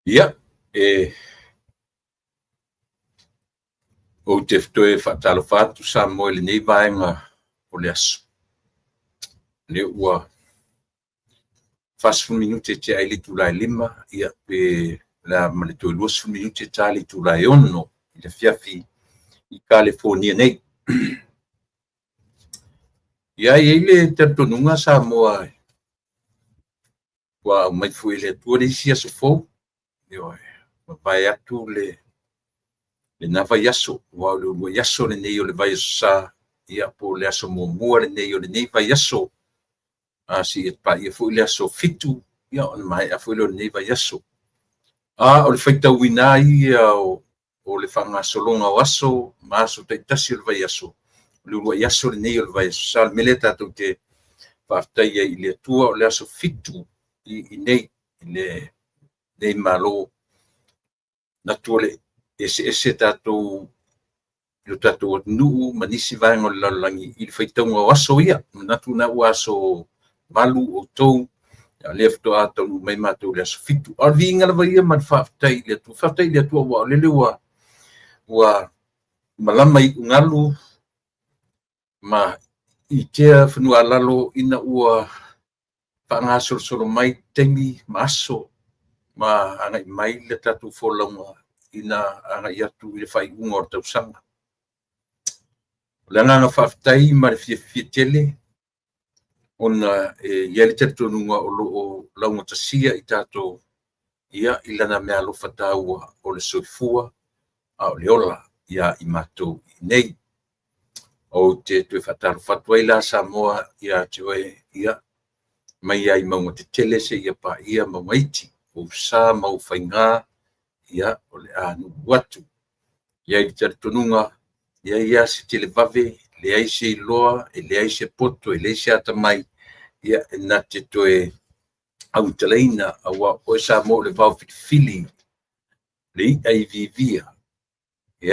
Ia, o te ftoe whaatalo whātu sa moe le nei vaenga o le aso. Le ua fasfun minute te aile tulai lima, ia pe la male toi luasfun minute te aile tulai ono, i le fiafi i California nei. Ia ile te tonunga sa moa wa mai fui le tua le sia so fo. Ia, vai atu le nawa yaso, wa le yaso le nei o le vai sa, ia po le aso mua le nei o le nei vai yaso. Si et pa ia fui le aso fitu, ia on mai a fui le nei vai yaso. O le faita wina ia o le whanga solonga o aso, maaso te tasi o le vai yaso. Le ua yaso le nei o le vai sa, le mele tatou te whaftai i le tua o le aso fitu i nei, nei malo na tole ese tatou lo tatou nuu manisi vaenga o le lalangi i le faitaunga o aso ia, natu na ua aso malu o tou, le fto ato mai matou le aso fitu. Ar vinga lava ia man whaftai le tua wa o lele ua malama i ungalu ma i tea whanua lalo ina ua whaangasoro soro mai temi maaso ma anga i mai le tatou wholaunga ina anga i atu i le whai unga o tausanga. Le anga whaftai ma le fia tele ona ia le tatonunga o launga tasia i tatou ia i lana mea alofa taua o le soifua a o le ola ia i matou i nei. O te tue whataro whatua i la Samoa ia te oe ia mai ai maunga te tele se ia pa ia maungaiti o sa mau whainga ia o le anu watu. Ia i te tonunga ia se tele vave, le aise i loa, le aise poto, le aise ata mai, ia na te toe au talaina awa o Samoa le vau fili, le ai vivia,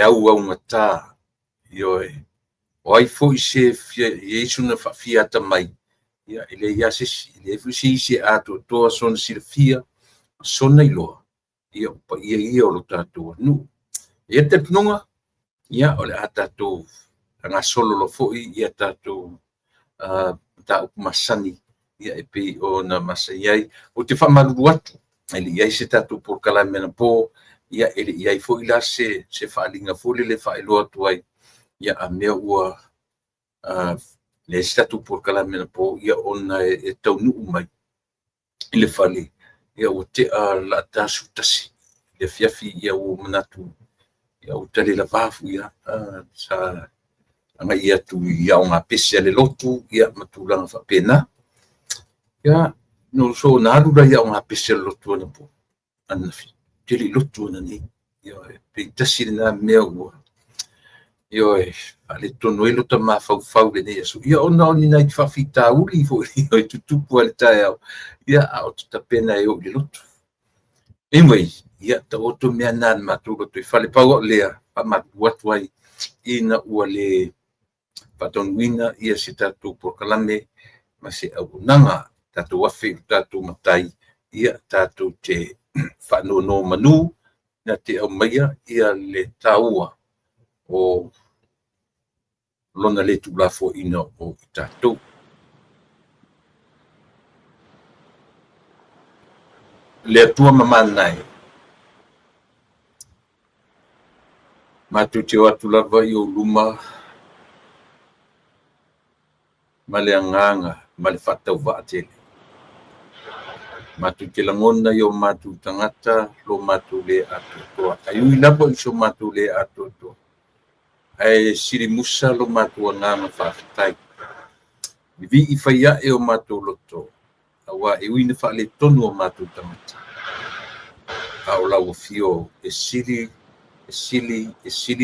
au ngata, ioe, o ai fo i se Yesu na fia ata mai, ia ele ia se le fusi se ato toa son silfia, sona i loa, ia o lo tatou nu. Ia te punonga, ia o le atatou, anga solo lo fo ia tatou ta masani, ia epi o na masai o te whamaru atu, ele ia se tatou por kalamena po, ia ele ia fo ila se whaalinga fo le whaeloa tuai, ia a mea ua le tatou por kalamena po, ia ona e tau nuu mai, i le whale, ia o te la tasu tasi, le fiafi ia o manatu, ia o tale la vafu ia, sa anga ia tu ia o ngā pese le lotu, ia matulanga whapena, ia no so na arura ia o ngā pese le lotu ana po, anafi, tele lotu ana ni, ia pe tasi na mea ua, ia ale tono elo ta mawhau le nei aso, ia ona o ni nai te whawhita uli fo, ia i tutupu ale tae au, ia au ta pena e o le lotu. Anyway, ia ta oto mea nan matulu to i whale pau lea, pa matu atu ai, ina ua le patonwina ia se tatou por kalame, ma se au nanga tatou wafi tatou matai, ia tatou te whanono manu, na te au maia ia le taua o lona le tulafo ina o tatou. Le atua mamanai. Matu te watu lava i o luma, ma le anganga, ma le whatau vaatele. Matu te langona i o matu tangata, lo matu le atotoa. Ai ui lava i so matu le atotoa. Ai siri musa lo matu anganga whawhitai. Vi i whaia e o matu loto. Awa e ui na whaale tonu o matu tangata. A o lau fio e sili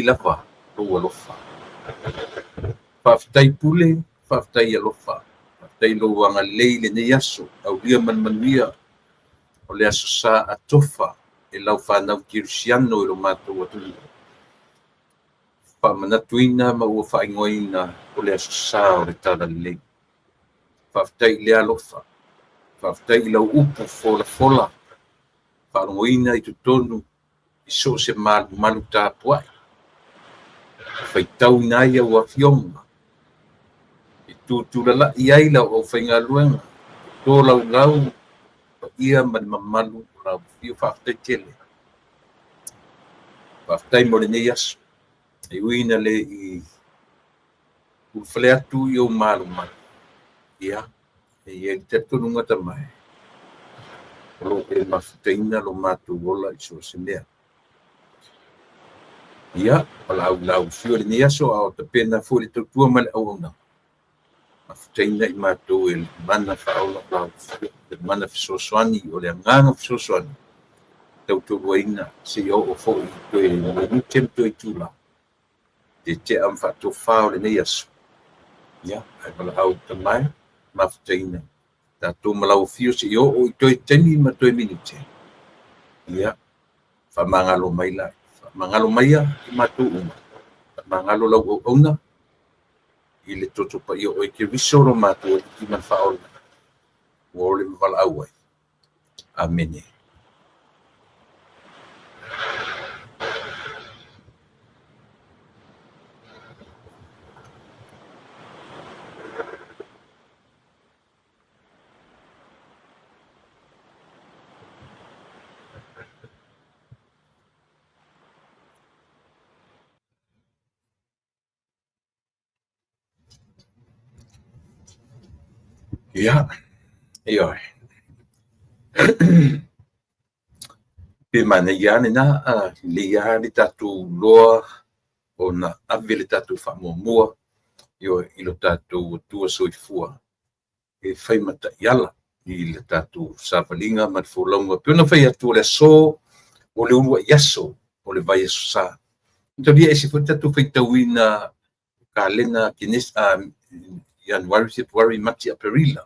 lava lo alofa. Whawhitai pule, whawhitai alofa. Whawhitai lo anga leile ne yaso. Au lia manuia o le aso sa atofa e lau whanau kirusiano i lo mātou atuli. Whamanatuina ma ua whaingoina o le aso sa o le tala lei. Whawhitai le alofa. Whawhitai lau upu fola. wharongoina I tutonu I so se malu tāpuai. Whaitau nā ia ua fionga. I tūtula I aila o whainga luenga. Tō lau ia man mamalu lau fio whaatai tele. Whaatai mo le nei aso. I uina le I uwhale atu I o malu malu. Ia. E te tununga tamai. Lo e mawhitaina lo mātu wola I so se mea. Ia, lau fio le nei aso au te pena fo le tautua ma le auanga. Mawhitaina I mātou e mana whaola lau fio. Le mana fisosoani o le anganga fisosoani. Tautua ina se o fo I toe le tem toi tula. Te am whaatou whao le nei aso. Ia, ai wala au tamai. Mawhitaina. Tātou malau fio se o I toi temi ma toi minute. Ia, whamangalo mai lai. Whamangalo maia I mātou uma. Whamangalo lau au auna. I le toto pa I o ke risoro mātou I man whaola. O le mwala au ai. Amene. Ia, ia. Pe mana ia na le ia le tatu loa o na ave le tatu whamomua io I lo tatu tua soifua e whai mata iala I le tatu savalinga mat fulaunga puna whai atu le so o le urua yaso o le vai aso sa. Ito dia esi futa tu whai tauina kalena kines January, February, March, April.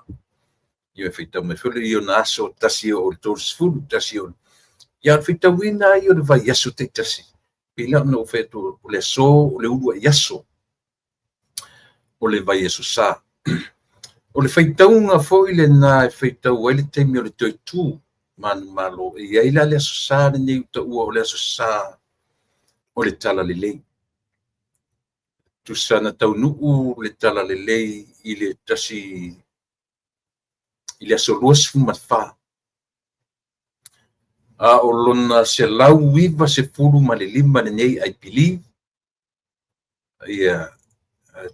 Io whai tau me while io na aso tasi o le tōru sifuru tasi o ia whai tauina io le vai yaso te tasi. Pila no whai tu o le so o le urua yaso o le vai aso sa. O le whaitaunga fo I le nā e whaitau ai le teimi o le toi tū manu malo e iaila le aso sa le nei uta ua o le aso sa o le tala le lei. Tu sana tau nuu le tala le lei I le tasi I le aso luas fumatwha. A o lona se lau wiva se furu ma le lima le nei I believe. Yeah.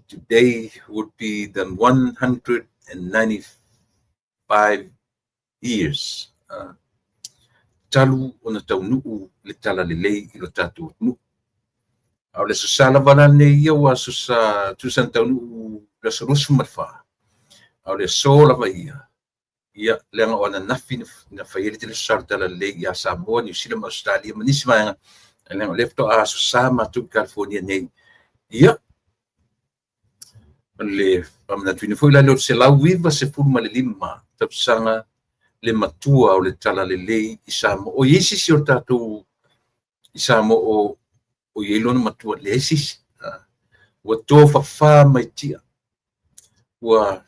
Today would be the 195 years. Talu ona tau nuu le tala le lei I lo tatu nuu. Au le susala wana ne ia wa susa tusan tau nuu le sorusu matfa. Au le sola va ia. Ia lenga ona nafi na faile te le susala tala le lei ia Samoa, New Zealand, Australia, manisima yanga. Lenga lefto a susa matu California nei. Ia le amna tuina foi la lo se la wiva se fuma le lima tapsanga le matua o le tala le lei I Samoa o yesi si o tatu I Samoa o yelona matua le yesi wa tofa fa mai tia wa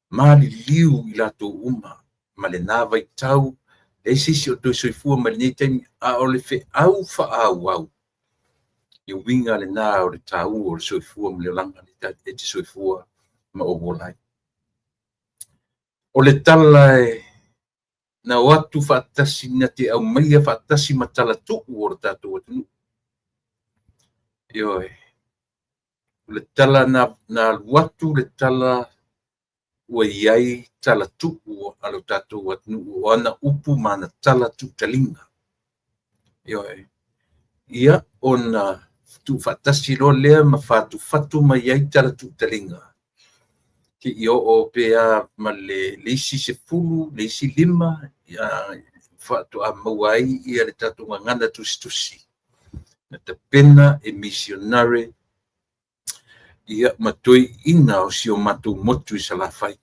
mali liu I lato uma ma le nava I tau le yesi si o toi soifua ma le nei taimi a o le fe au fa au I winga le nā o le tau o le soifua ma le langa e te soifua ma o wolai. O le tala na watu whaatasi na te au maia whaatasi ma tala tuku o le tātou atunu. Ioe. O le tala na watu le tala ua iai tala tuku o le tātou atunu o ana upu ma na tala tu talinga. Ioe. Ia o na tu fatasi lo lea ma fatu ma iai tala tu talinga. Ki io o pea ma le leisi se fulu, leisi lima, fatu a mawai ia le tatu ngana tusi. Na te pena e missionare ia matoi ina o si o matu motu I salafai.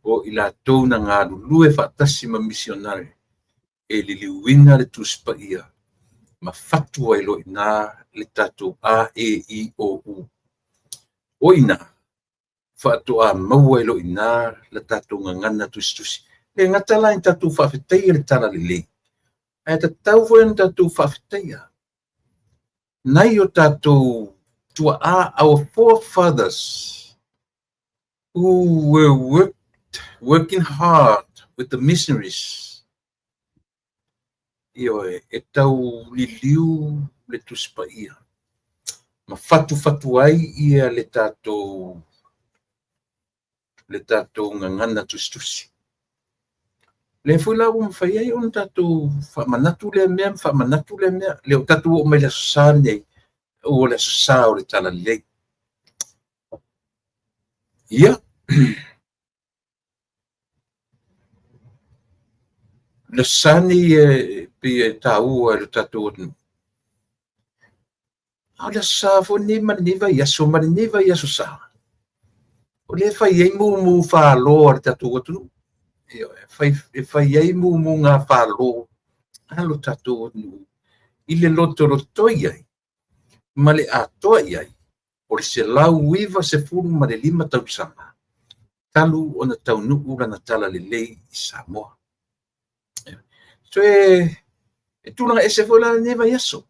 O ila tau na ngā lulue fatasi ma missionare e liliuina le tuspa ia. Ma fatu ai lo ina le tatu A, E, I, O, U. O ina, fatu a mau ai lo ina le tatu ngangana tusi. le ngata la tatu whawhetai le tala le le. Ai ta tau fo en tatu whawhetai a. Nai o tatu tua our forefathers who were working hard with the missionaries. Io e tau liliu le tuspa ia. Ma fatu ai ia le tatou ngangana tustusi. Le fula o mawhai ai on tatou whamanatu le mea, le o tatou o mai le sasa nei, o le sasa o le tala lei. Ia. Le sani pe tau le tatou o a le sasa fo ni maniva iaso maniva iaso sa. O le whai ei mu whaalo ar tatou atu. E whai ei mu ngā whaalo. Alo tatou atu. I le loto iai. Ma le atoa iai. O le se lau wiva se furu ma le 5 tausanga. Talu o na tau nuku rana tala le lei i Samoa. So e tūlanga ese fo la neva yaso.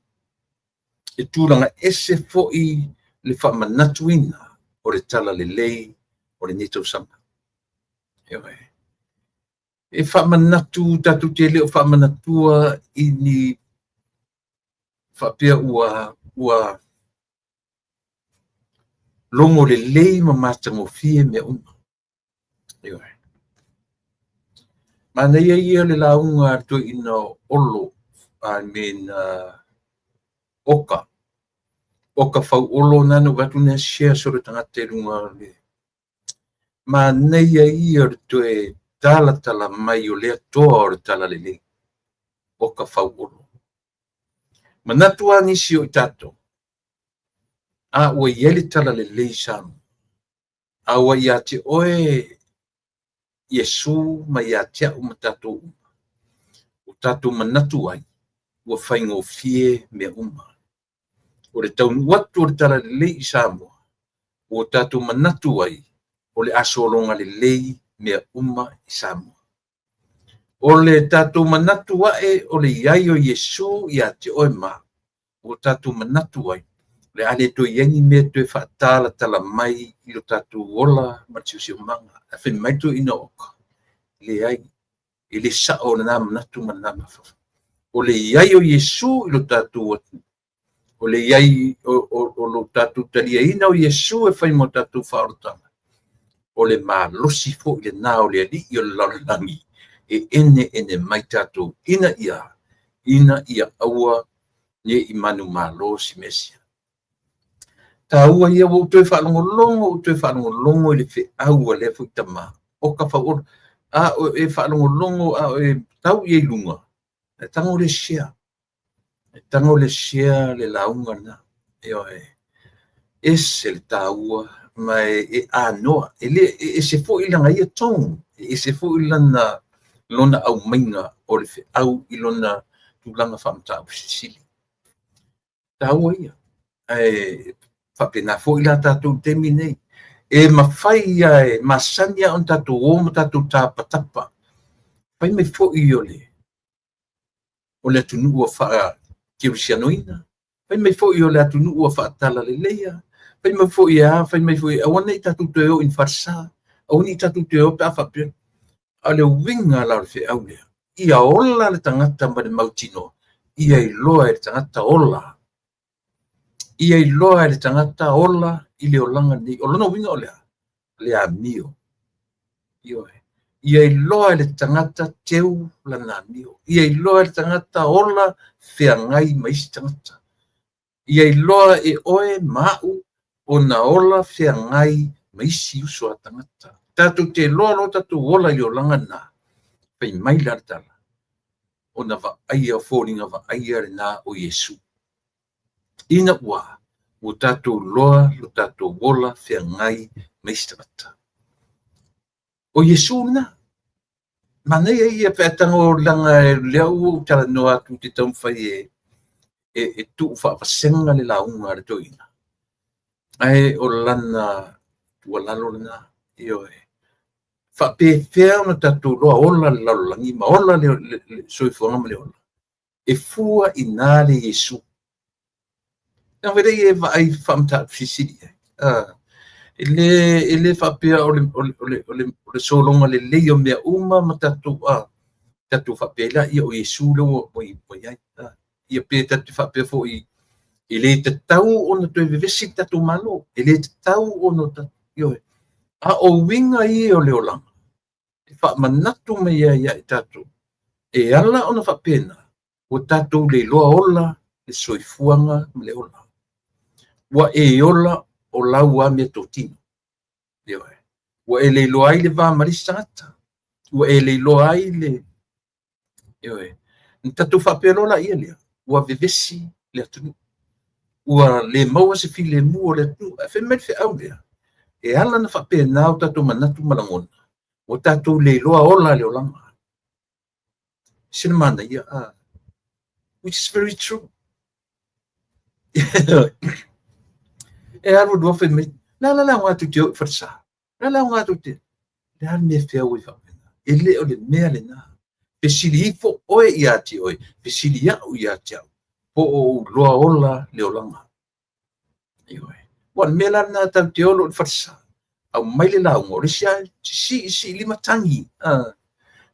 E tūlanga ese fo i le whamanatuina o le tala le lei o le nito sama. E whamanatu tatu te leo whamanatua i ni whapea ua longo le lei ma matango fie me uma. Mana ia le launga tu ina olo, I mean oka whau olo nanu watu nea share sore tangate runga le. Mana ia tu e tala mai o lea toa o tala le le. Oka whau olo. Manatua nisi o i tato. A ua ieli tala le le samu. A ua ia te oe Yesu ma ia tia o matatou uma. O tatou manatu ai, ua whaingo fie mea uma. O le taunu watu o le tala le lei i Samoa, o tatou manatu ai, o le asolonga le lei mea uma i Samoa. O le tatou manatu ai, o le iai o Yesu ia te oe ma, o tatou manatu ai, le ale to yengi mea to e whaatala tala mai i lo tatou ola matiusi o manga. A whi mai to ina oka. Le ai, i le sa o na manatu manama fa. O le iai o Yesu i lo tatou atu. O le iai o lo tatou talia ina o Yesu e whai mo tatou whaorotanga. O le maa losi fo i le nā o le ali i o le lalalangi. E ene mai tatou ina ia aua ne i manu maa losi mesia. Ta ua ia wo to fa longo le fe au le fu tama o ka fa o a e fa longo a e tau ye lunga e tango le share le launga na ese le taua mai e ano e se fo ilanga ia tong e se fo ilana lona au mainga o le fe au ilona tulanga famta sili taua ia whapena fo ila tātou temi nei. E mawhai ia e masania on tātou o tātou tāpatapa. Pai mai fo i ole. O le atunu ua wha kirisianoina. Pai mai fo i ole atunu ua wha tala le leia. Pai mai fo i awana i tātou te o in farsa. Awana i tātou te o pia whapia. A le winga la le fe au lea. Ia ola le tangata ma le mautino. Ia i loa le tangata ola. Ia i loa le tangata ola i le olanga ni o lona winga o le amio. Ia i loa le tangata teu lana amio. Ia i loa le tangata ola whiangai maisi tangata. Ia i loa e oe mau o na ola whiangai maisi uso a tangata. Tātou te loa lo tātou ola i olanga na. Pai mai la tala. O na wa aia fōringa wa aia le nā o Yesu. Ina ua, o tātou loa, lo tātou wola, whiangai, meistawata. O Yesu na, manei ia pētango langa leo tala noa tu te taumwhai e tu whaapasenga le launga re toina. Ai o lana tua lalo na, io whapewhea na tatu loa ola le laulangi, ma ola le soifuanga ma le ola. E fua i nā le Yesu. Nā wera i e vai whamta fisiri. Ele whapea o le solonga le leo mea uma ma tatu whapea la ia o Yesu leo o iai. Ia pe tatu whapea fo i le te tau o na toi vevesi tatu malo. Ele te tau o na tatu ioe. A o winga i o leo langa. E whamanatu me ia i tatu. E ala o na whapena. O tatu le loa ola, le soifuanga le ola. Wa e ola o lau a mea tōtino. Wa e le loa ai le vā marisata. Wa e le loa ai le. Tatu whaperola ia lea. Wa vevesi le atunu. Wa le maua se fi le mua le atunu. A whemeri whi au lea. E ala na whapena o tatu manatu malangona. O tatu le loa ola le olanga. Sinamana ia which is very true. E aru do fe me la ngatu te farsa. La ngatu te. La me fe o fa. Ele o le me le na. Pe sili fo o ia ti o. Pe sili ya o ia ti. Po o loa ola le olanga. Ioi. Wa me la na ta te o farsa. Au mai le la ngore sia si lima tangi.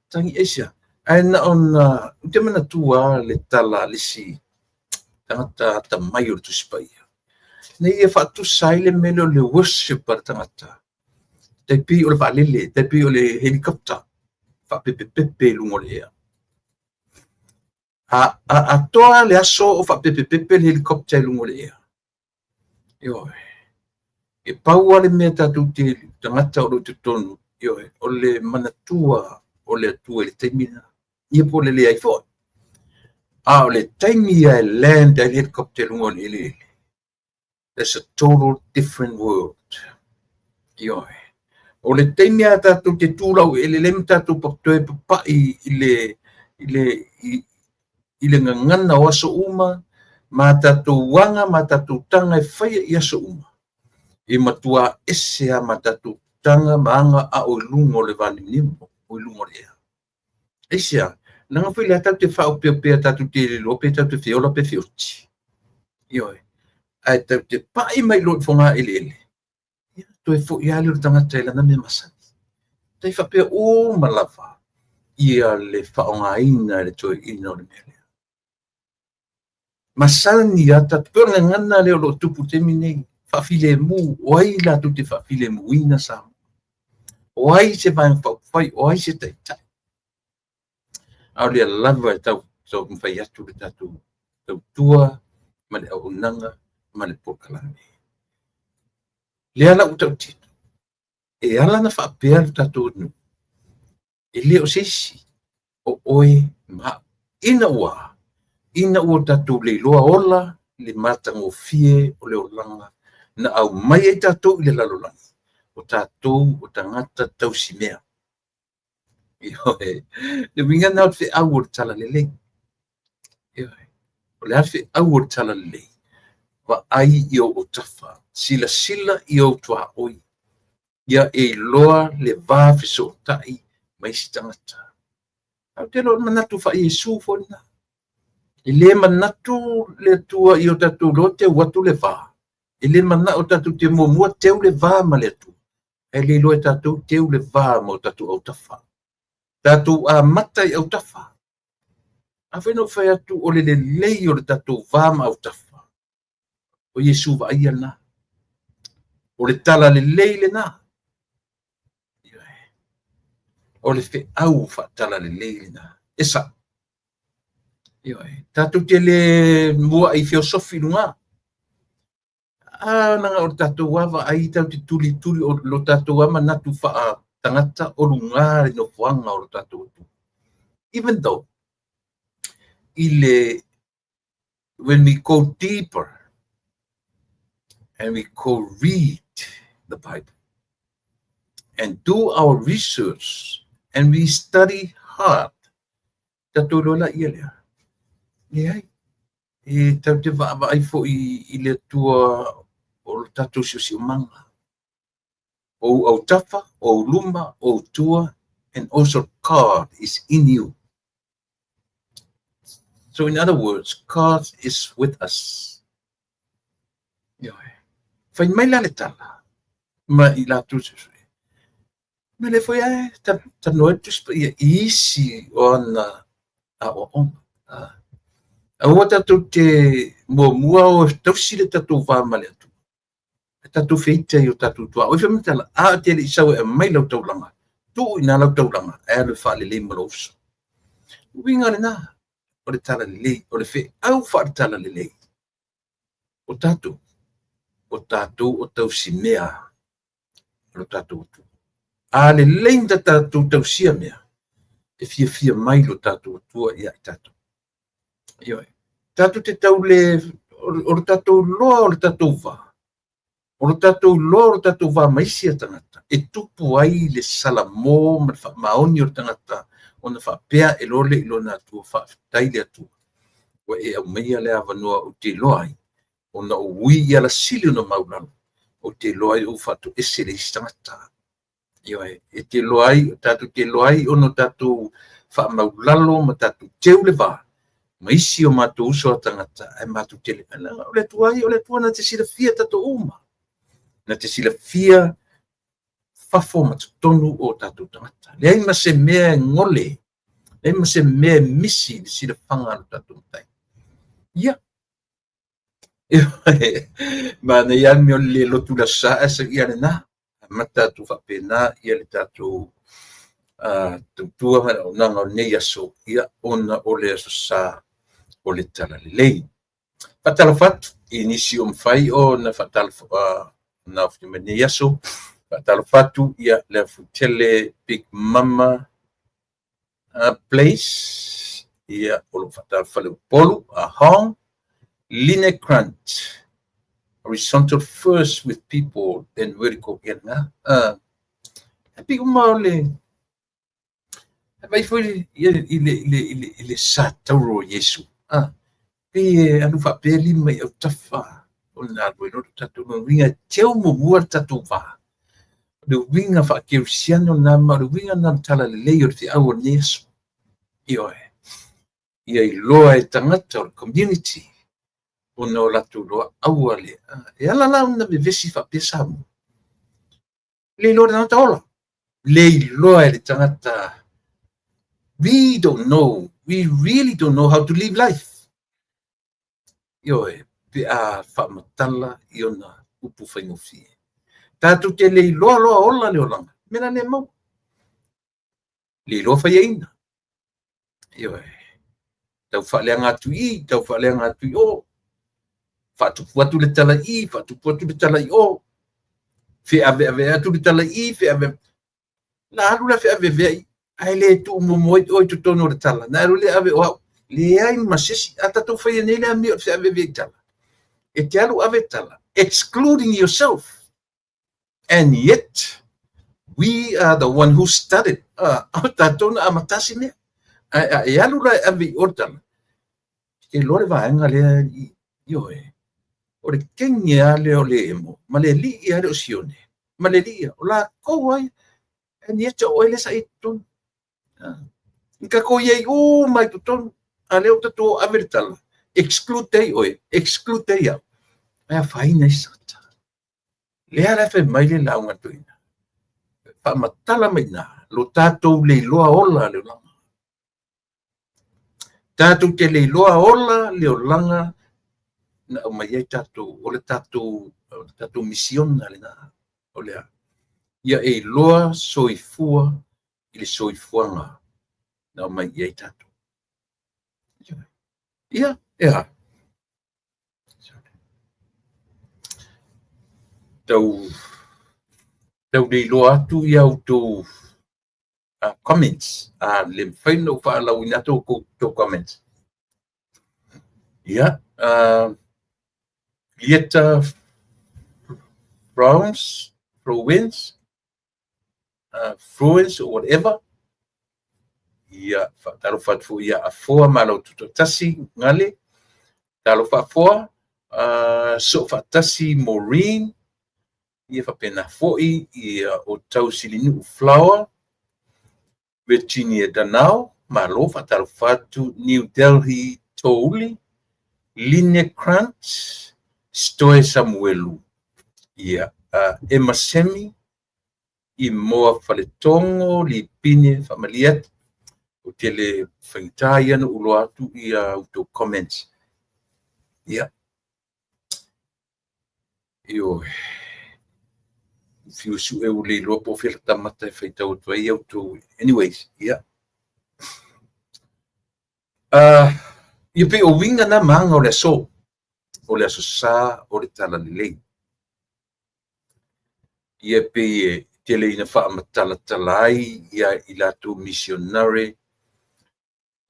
Tangi esia. Aina ona te mana tua le tala le si tangata ta mai o tu spai. Nei e fatu sai le melo le worship par tangata. Te pi o le valele, te pi o le helicopter. Fa pepe lungo le ea. A toa le aso o fa pepe le helicopter lungo le ea. Ioi. E paua le mea tatu te tangata o lo te tonu. Ioi. O le manatua o le atua le teimina. Ia po le ai fo. O le taimi ai land ai helicopter lungo le ele. There's a total different world. Ioi. O le taimi a tatu te tūlau ele lem tatu paktoe papai ile ngangana o aso uma ma tatu wanga ma tatu tanga e whaia i aso uma. E matua ese a ma tatu tanga maanga a o lungo le vani nimo o lungo le ea. Ese nanga foi le tatu te whao pia tatu te lope tatu te whiola pe whioti. Ioi. Ai tatu te pai mai lo fonga ele. Toi fo ia le tangata ila na me masani. Tai whapea o malawa. Ia le whaonga ina le toi ina o le mele. Masani ata pera ngana le o lo tupu te minei. Whawhile mu. Oai la tu te whawhile mu ina sa. Oai se vai whai. Oai se tai tai. Au le lava e tau mwhai atu le tatu. Tau tua. Ma le au nanga. Ma le pokalani. Le ala utau tito. E ala na whapea le tatu nu. E leo sisi. O oe ma. Ina ua tatu le loa ola. Le matango fie o le olanga. Na au mai e tatu le lalolanga. O tatu o tangata tau simea. Ioe. Le winga na o te au o tala le lei. Ioe. O le afe au o tala le lei. Wa ai i o tafa. Sila i o tua oi. Ia e loa le vā fiso tai mai si tangata. Au te lo manatu wha Yesu fona. I le manatu le tua i o tatu lo te watu le vā. I le mana o tatu te mua teu le vā ma le tu. E le loe tatu teu le vā mo tatu au tafa. Tatu a matai au tafa. A wheno whai atu o le lei o le tatu vā ma au tafa. O Yesu va ia na. O le tala le leile na. O le fe au fa tala le leile na. Esa. Tatu te le mua i filosofi lunga. Nanga o tatu wava ai tau te tuli o lo tatu wama natu faa tangata o lunga no fuanga o lo tatu. Even though, when we go deeper, and we go read the Bible and do our research and we study hard. Tatu la ia. Yeah. E tau te vai fo i le tua o tatu si manga. o tafa, o luma, o tua, and also God is in you. So in other words, God is with us. Fai mai la le tala, ma I la tu se sui. Ma le foi ai, ta noe tu spa ia isi o ana a o on. A o tatu te mua o tausi le tatu wama le atu. Tatu feita I o tatu tua. O whai tala, a te le isawe e mai lau taulanga. Tu ina lau taulanga, e le wha le le malofso. Winga le na, o le tala le le, o le fe, au wha le tala le le. O tatu o tausi mea, o tatu tu. A le leinda tatu tausia mea, e fia mai lo tatu tua ia tatu. Ioi, tatu te tau le, o le tatu loa o le tatu va. O le tatu loa o le tatu va maisi a tangata. E tupu ai le salamo, maoni o le tangata, o na whapea e lole I lona atua, whaftai le atua. Wa e au meia le avanua o te loa ai, o na ui ia la sili o na maulalo, o te loa ai o whatu ese le istangata. Ioi, e te loa ai, tatu te loa ai, o no tatu wha maulalo, ma tatu teu le va. Maisi o matu uso a tangata, e matu tele. O le tuai, o le tua na te sila fia tatu uma. Na te sila fia fafo matu tonu o tatu tangata. Le ai ma se mea ngole, le ai ma se mea misi, le sila whanga o tatu mtai. Ia. Ma na ian meo le lotu la sa, asa ia le na. Ma tatu whapena, ia le tatu tutua o nanga o nei aso, ia ona o le aso sa, o le tala le lei. Fatala fatu, inisi o mwhai o na fatala na whimene yaso, fatala fatu, ia le futele Big Mama Place, ia o lo fatala fale polu, a hong, Line Grant, horizontal first with people, then vertical yana. Big Mama le, vai foi ile sa tauro Yesu. Pe anu fa pe lima o tafa o na no tatu no winga teu mo mua tatu va de winga fa ke siano na ma de winga na tala le o te au Yesu io e loa e tangata o community o no la tu lo au ale e ala la na be vesi fa pe samu le lo na taola le loa e tangata. We don't know, we really don't know how to live life. Ioe, pe a whamatala I ona upu whaingofi. Tātu te lei loa ola leo langa, mena ne mau. Lei loa whaiaina. Ioe, tau whaleanga atu I o. Whatupu atu le tala I, whatupu atu le tala I o. Whe ave atu le tala I, whe ave. La alu la whe ave vei. Ai le tu momoi oi tu tono le tala. Na alu le ave o. Le ai masisi atatu whaianei le ami o whe ave vei tala. E te alu ave tala, excluding yourself. And yet, we are the one who studied. Tatona amatasi me. E alu la ave ortala. E lore vaenga le ioe. O le kengi ale o le emo. Ma le li I ale o sione. Ma le li o la kouai. And yet, o ele sa iton. Nka koiei o mai tuton. Ale o tatu ave tala. Exclude te ia. Ai faina isata. Le ala fe mai le launga tuina. Pa matala mai na. Lo tatou le loa ola le langa. Tatou te le loa ola le langa. Na o mai ai tatou. O le tatou misiona le na. O lea. Ia e loa soifua. I le soifuanga. Na o mai ai tatou. Ia. Tau le loa atu I auto comments. Le whaino whaalau ina tō comments. Ia. Lieta Province, or whatever. Ia, talo whatu ia a foa malau tutotasi ngale. Talo whafoa, so whatasi Maureen, ia whapena fo'i ia o tau silinu flower, Virginia Danau, malo whataru whatu, New Delhi Touli, Line Krantz, Stoe Samuelu, ia Emma Semi, I moa whaletongo, li pine whamaliat, o tele whaintai anu ulo atu ia auto comments. Ia. Io, fiusu e ule ilo po whila tamata e whaitau tuai auto. Anyways, ia. Ia pe o winga na manga o le aso sa o le tala lelei. Ia pe tele ina wha amatala talai, ia ilato missionary,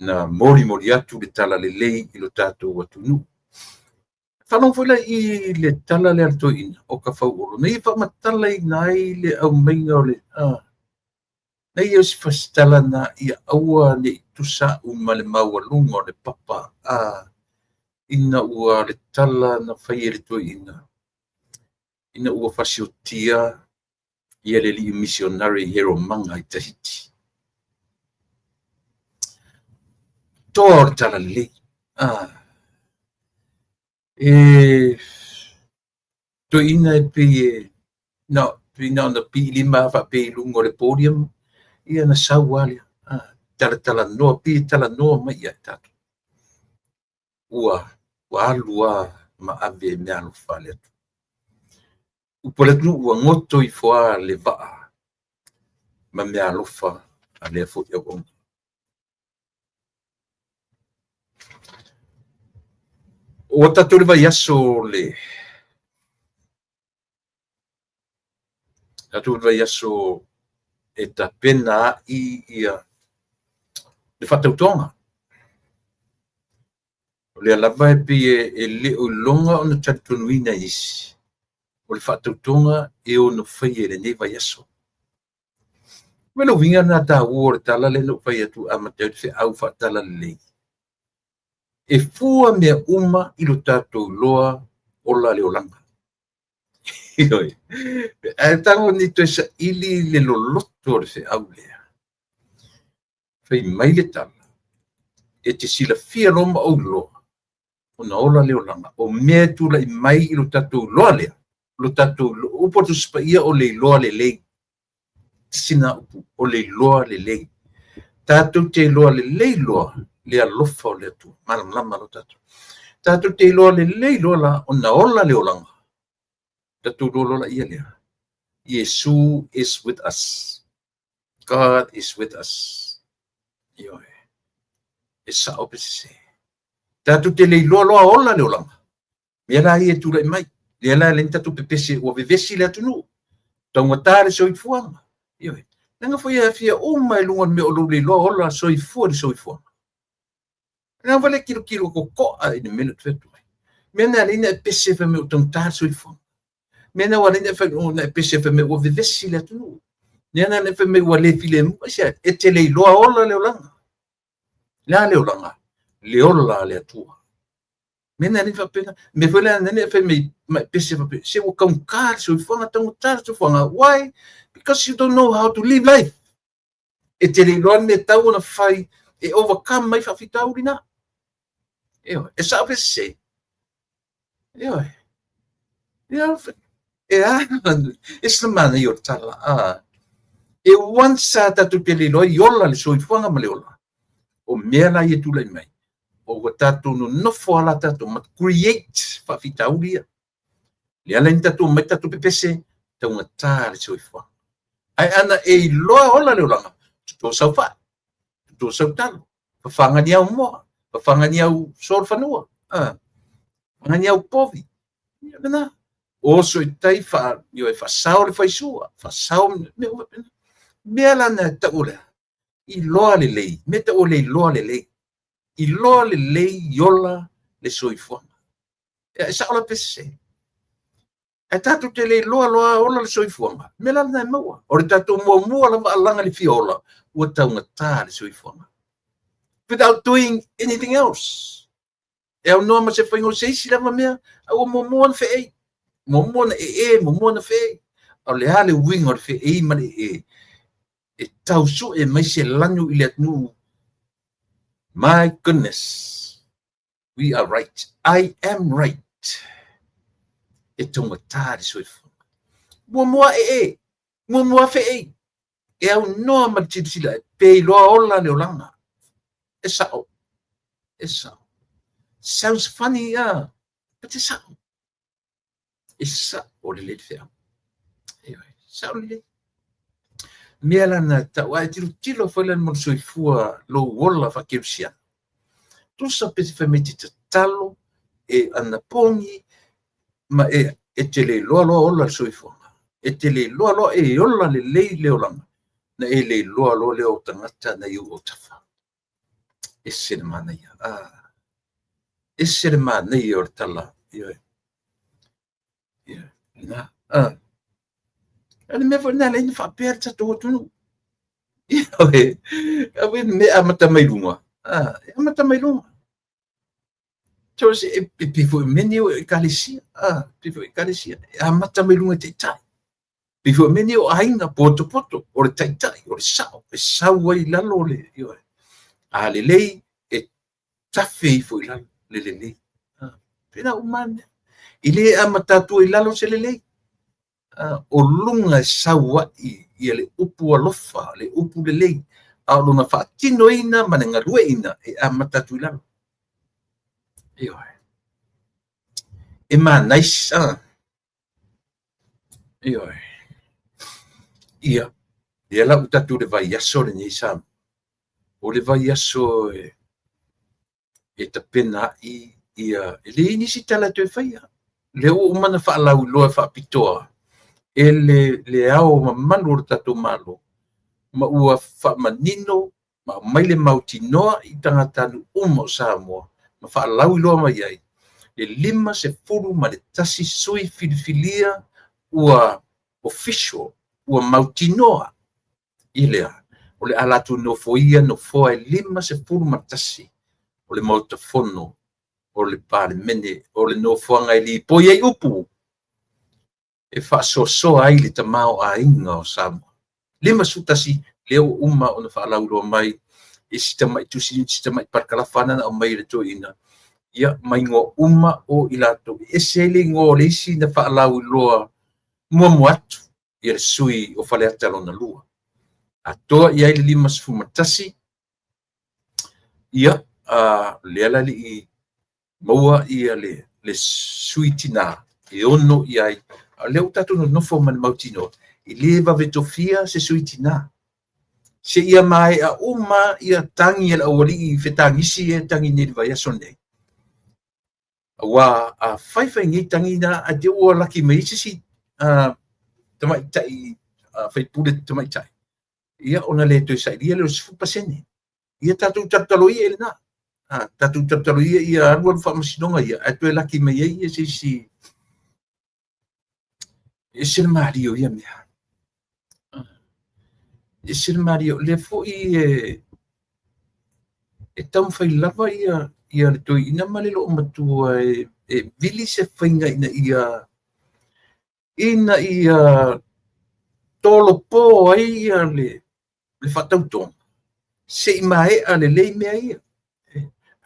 na mori atu le tala lelei ilo tātou watunu. Whanong whaila I le tala le alto ina o ka whauoro. Nei whamatala I nai le au mainga o le nei o si whastala na ia aua le tusa uma le maua lunga o le papa ina ua le tala na whai le to ina. Ina ua whasiotia ia le li missionary hero manga I Tahiti. Toa o le tala le to ina e pe no pina ona pi lima fa pe lungo le podium ia na saualia tala no pi tala no mai ia tatu ua alua ma ave me alo fale upole tu ua ngoto I foa le va ma me alo fa ale fo ia on o tatu le vai aso le tatu le vai aso e ta pena ia le whatautonga. O le alava e pi e le o longa o na tatunuina isi. O le whatautonga e o no whai e le nei vai aso. Welo winga na ta ua le tala le no whai atu amatau te au whatala le lei. E fua mea uma I lo tātou loa o la le olanga. E tango ni to sa ili le loloto le se au lea. Fai mai le tala. E te sila fia loma o loa. O na ola le olanga. O mea tula I mai I lo tātou loa lea. Lo tātou upo tu spa ia o le loa le lei. Sina upu o le loa le lei. Tātou te loa le lei loa. Le alofa o le atu. Malam lama lo tātou. Tātou te loa le lei loa la o na ola le olanga. Tātou loa ia lea. Yesu is with us. God is with us. Ioe. E sa o pese. Tātou te lei loa ola le olanga. Mea la ia tula I mai. Lea la le tātou pepese o vevesi le atu nu. Taunga tāre soi fuanga. Ioe. Nanga fwea fia o mai lunga me o le loa ola soi fuanga. Nga wale kilo ko koa I ne menu tuetu. Mena le ina pese fe me o tong tāre soi fuanga. Mena wale ina fe na pese fe me o vevesi le atu nu. Nena le fe me wale file mu. E te lei loa ola le olanga. La le olanga. Le ola le atua. Mena ni fa pena me fela nene fe me pese fa se o kam kar so fanga tong tar so fanga why because you don't know how to live life e te le lon me tau na fai e overcome mai fa fitau dina e sa pese it's the man you tala e once ta tu te le lo yola le so fanga maleola o mela ye tu le mai o watato no nofo ala tato ma create fa fitaulia le ala tato mai tato pepese taunga tare soifua ai ana e loa ola le olanga to saufa to sautalo fa fanga ni au mo fa fanga ni au sol fanua fanga ni au povi na o so tai fa yo e fa sao le fa sua fa sao me ala na taula I loa le lei me ta o le loa le lei I loa le lei yola le soifuanga. E sa ola pese. E tatu te le loa ola le soifuanga. Me la na maua. O le tatu mua la alanga le fiola. Ua taunga tā le soifuanga. Without doing anything else. E au noa ma se whaingo se isi lama mea. Au momoa na whei. Momoa na momoa na whei. o le hale wing o fe e mani e tausu e mai se lanu i le atnu. My goodness, we are right. I am right. E tonga tāri soifu. Mua fe e. E au noa ma titisila e pei loa ola le olanga. E sao. Sounds funny, yeah, but it's sao. E sao le le fea. Sao le. Mea lana taua e tilo foi lana mo soifua lo wola fa keusia. Tusa pesi fa meti talo e ana pongi ma e te le loa ola soifua. E te le loa e ola le le olanga. Na e le loa le o tangata na iu o tafa. E sene mana ia. E sene mana ia o tala. Na. Ani me foi na le ni fa perta to tunu. Awe me amata mai lunga. Amata mai lunga. Chose e pifo meni o kalisia. Pifo kalisia. Amata mai lunga te tai. Pifo meni o ainga poto o le tai o le sao. E sao ai lalo le. Le lei e tafe fo i lalo le lei. Pena umane. Ile amata tu i lalo se le lei. O lunga e saua i le upu alofa, le upu le lei. A lunga whaatino ina, manenga rue ina, e amata tu i lalo. E ma nice, Ia la utatu le vai aso le nisam. O le vai aso e ta pena ia le inisi tala tu e whaia. Le o umana whaalau loa whaapitoa. E le ao mamalu o tatu malo. Ma ua whaamanino, ma maile mautinoa i tangatanu umo Samoa. Ma whaalau loa mai ai. Le 5 se furu ma le tasi sui filifilia ua official, ua mautinoa i lea. O le alatu no foia no foa e 5 se furu ma tasi. O le mautafono, o le palemene, o le no foanga i li poi ai upu. E whaasosoa ai le tamao a inga o Samoa. 5 sutasi leo uma o na whaalau loa mai e sita mai tusi, sita mai parkalafana na o mai le to ina. Ia mai ngō uma o ilato. E sele ngō le isi na whaalau loa mua atu i le sui o whale atalo na lua. A toa i ai le 5 sfumatasi. Ia le ala li i maua i le sui tina. E ono i ai. Leo tatu no nofo man mautino. I leva vetofia se sui tina. Se ia mai a uma ia tangi ala wali i whetangisi e tangi neri vai aso nei. Wa a whaiwhai ngi tangi na a te ua laki mai si tamai tai whai pule tamai tai. Ia ona le toi sai ia le sifu pasene. Ia tatu tatalo ia ele na. Tatu tatalo ia aruan whamasinonga ia. A toi laki mai ia si e sir Mario ia mea. E sir Mario le fo e tam fai lava ia le toi ina malelo matua e vili se whainga ina ia tolo po ai ia le whatautonga. Se i mai a le lei mea ia.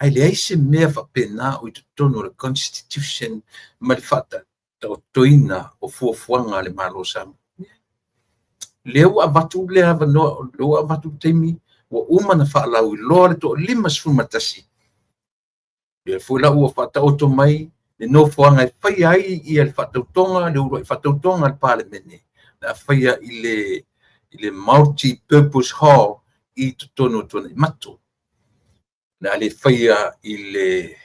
Ai le aise mea whapena o i tono le Constitution ma le whata tau toina o fuafuanga le malo Samoa. Leo a watu le hava no, leo a watu teimi wa uma na whaalau i loa le to 5 sfumatasi. Le fuila ua whataoto mai, le no fuanga e whai ai i le whatautonga, le uro i whatautonga le palemene. Na whaia i le multi-purpose hall i tono tona i mato. Na le whaia i le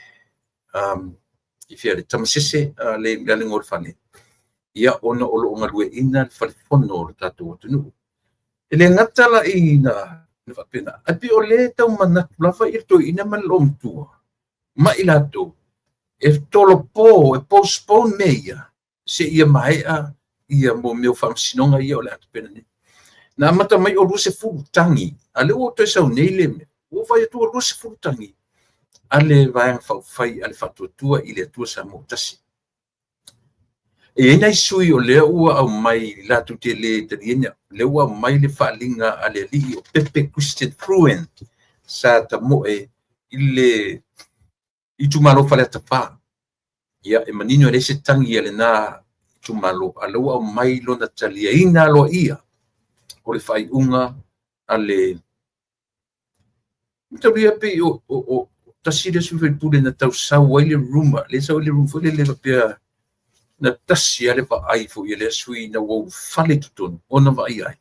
i fia le tamasese le ngor whane. Ia ona o loo ngalue ina le whalifono o le tātou atunu. E le ngatala ina le whapena. Api o le tau manatu lawa i to ina man lo mtua. Ma i lato. E tolo po, e postpone meia. Se ia maea, ia mo meo whamsinonga ia o le atapena ne. Na amata mai o ruse furu tangi. A le o toi sau nei le me. O vai atu o ruse furu tangi. A le vaenga whai, a le whatuatua i le atua sa mo tasi. e nai sui o lea ua au mai la tu te le tariena le ua mai le faalinga ale li o Pepe Christian Fruen sa ta mo e ile i tu malo fale tapa ia e manino le se tangi ale na tu malo ale ua mai lo na talia ina lo ia o le fai unga ale taria pe o tasile su fe pule na tau sau ai le ruma le sau le ruma le pia na tasi ale va ai fo ile sui na wo fale tutun ona va ai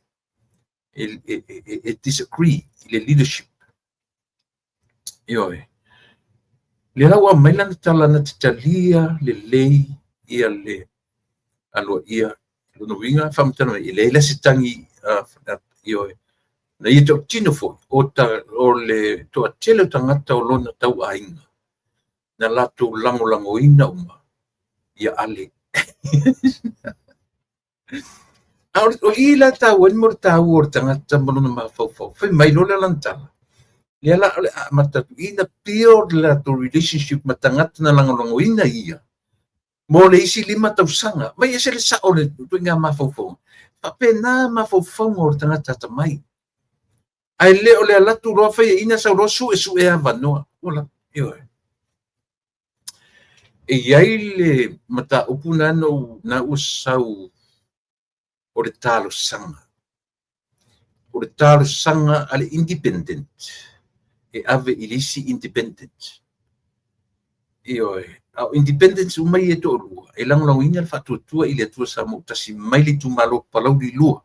disagree le leadership io le lawa mai lana tala na titalia le lei ia le alo ia no winga famtano ile le sitangi io na ia to tino fo o le to atele tangata o lona tau ainga na lato lango ina uma ia ale o ila tau en mortau o tangata malona ma fo fe mai lo le lantala le la mata ina pure la to relationship matangata na lango ina ia mo le isi lima tau sanga mai ese le sa o le tuinga ma fo pa pena ma fo o tangata mai ai le o le latu roa fai ina sa rosu e su e avanoa ola io e iai le mata upuna no na usau o le talo sanga ale independent e ave ilisi independent io au independence umai e to lua e lango ina fa tua ile tua sa mo tasi mai le tu malo palau di lua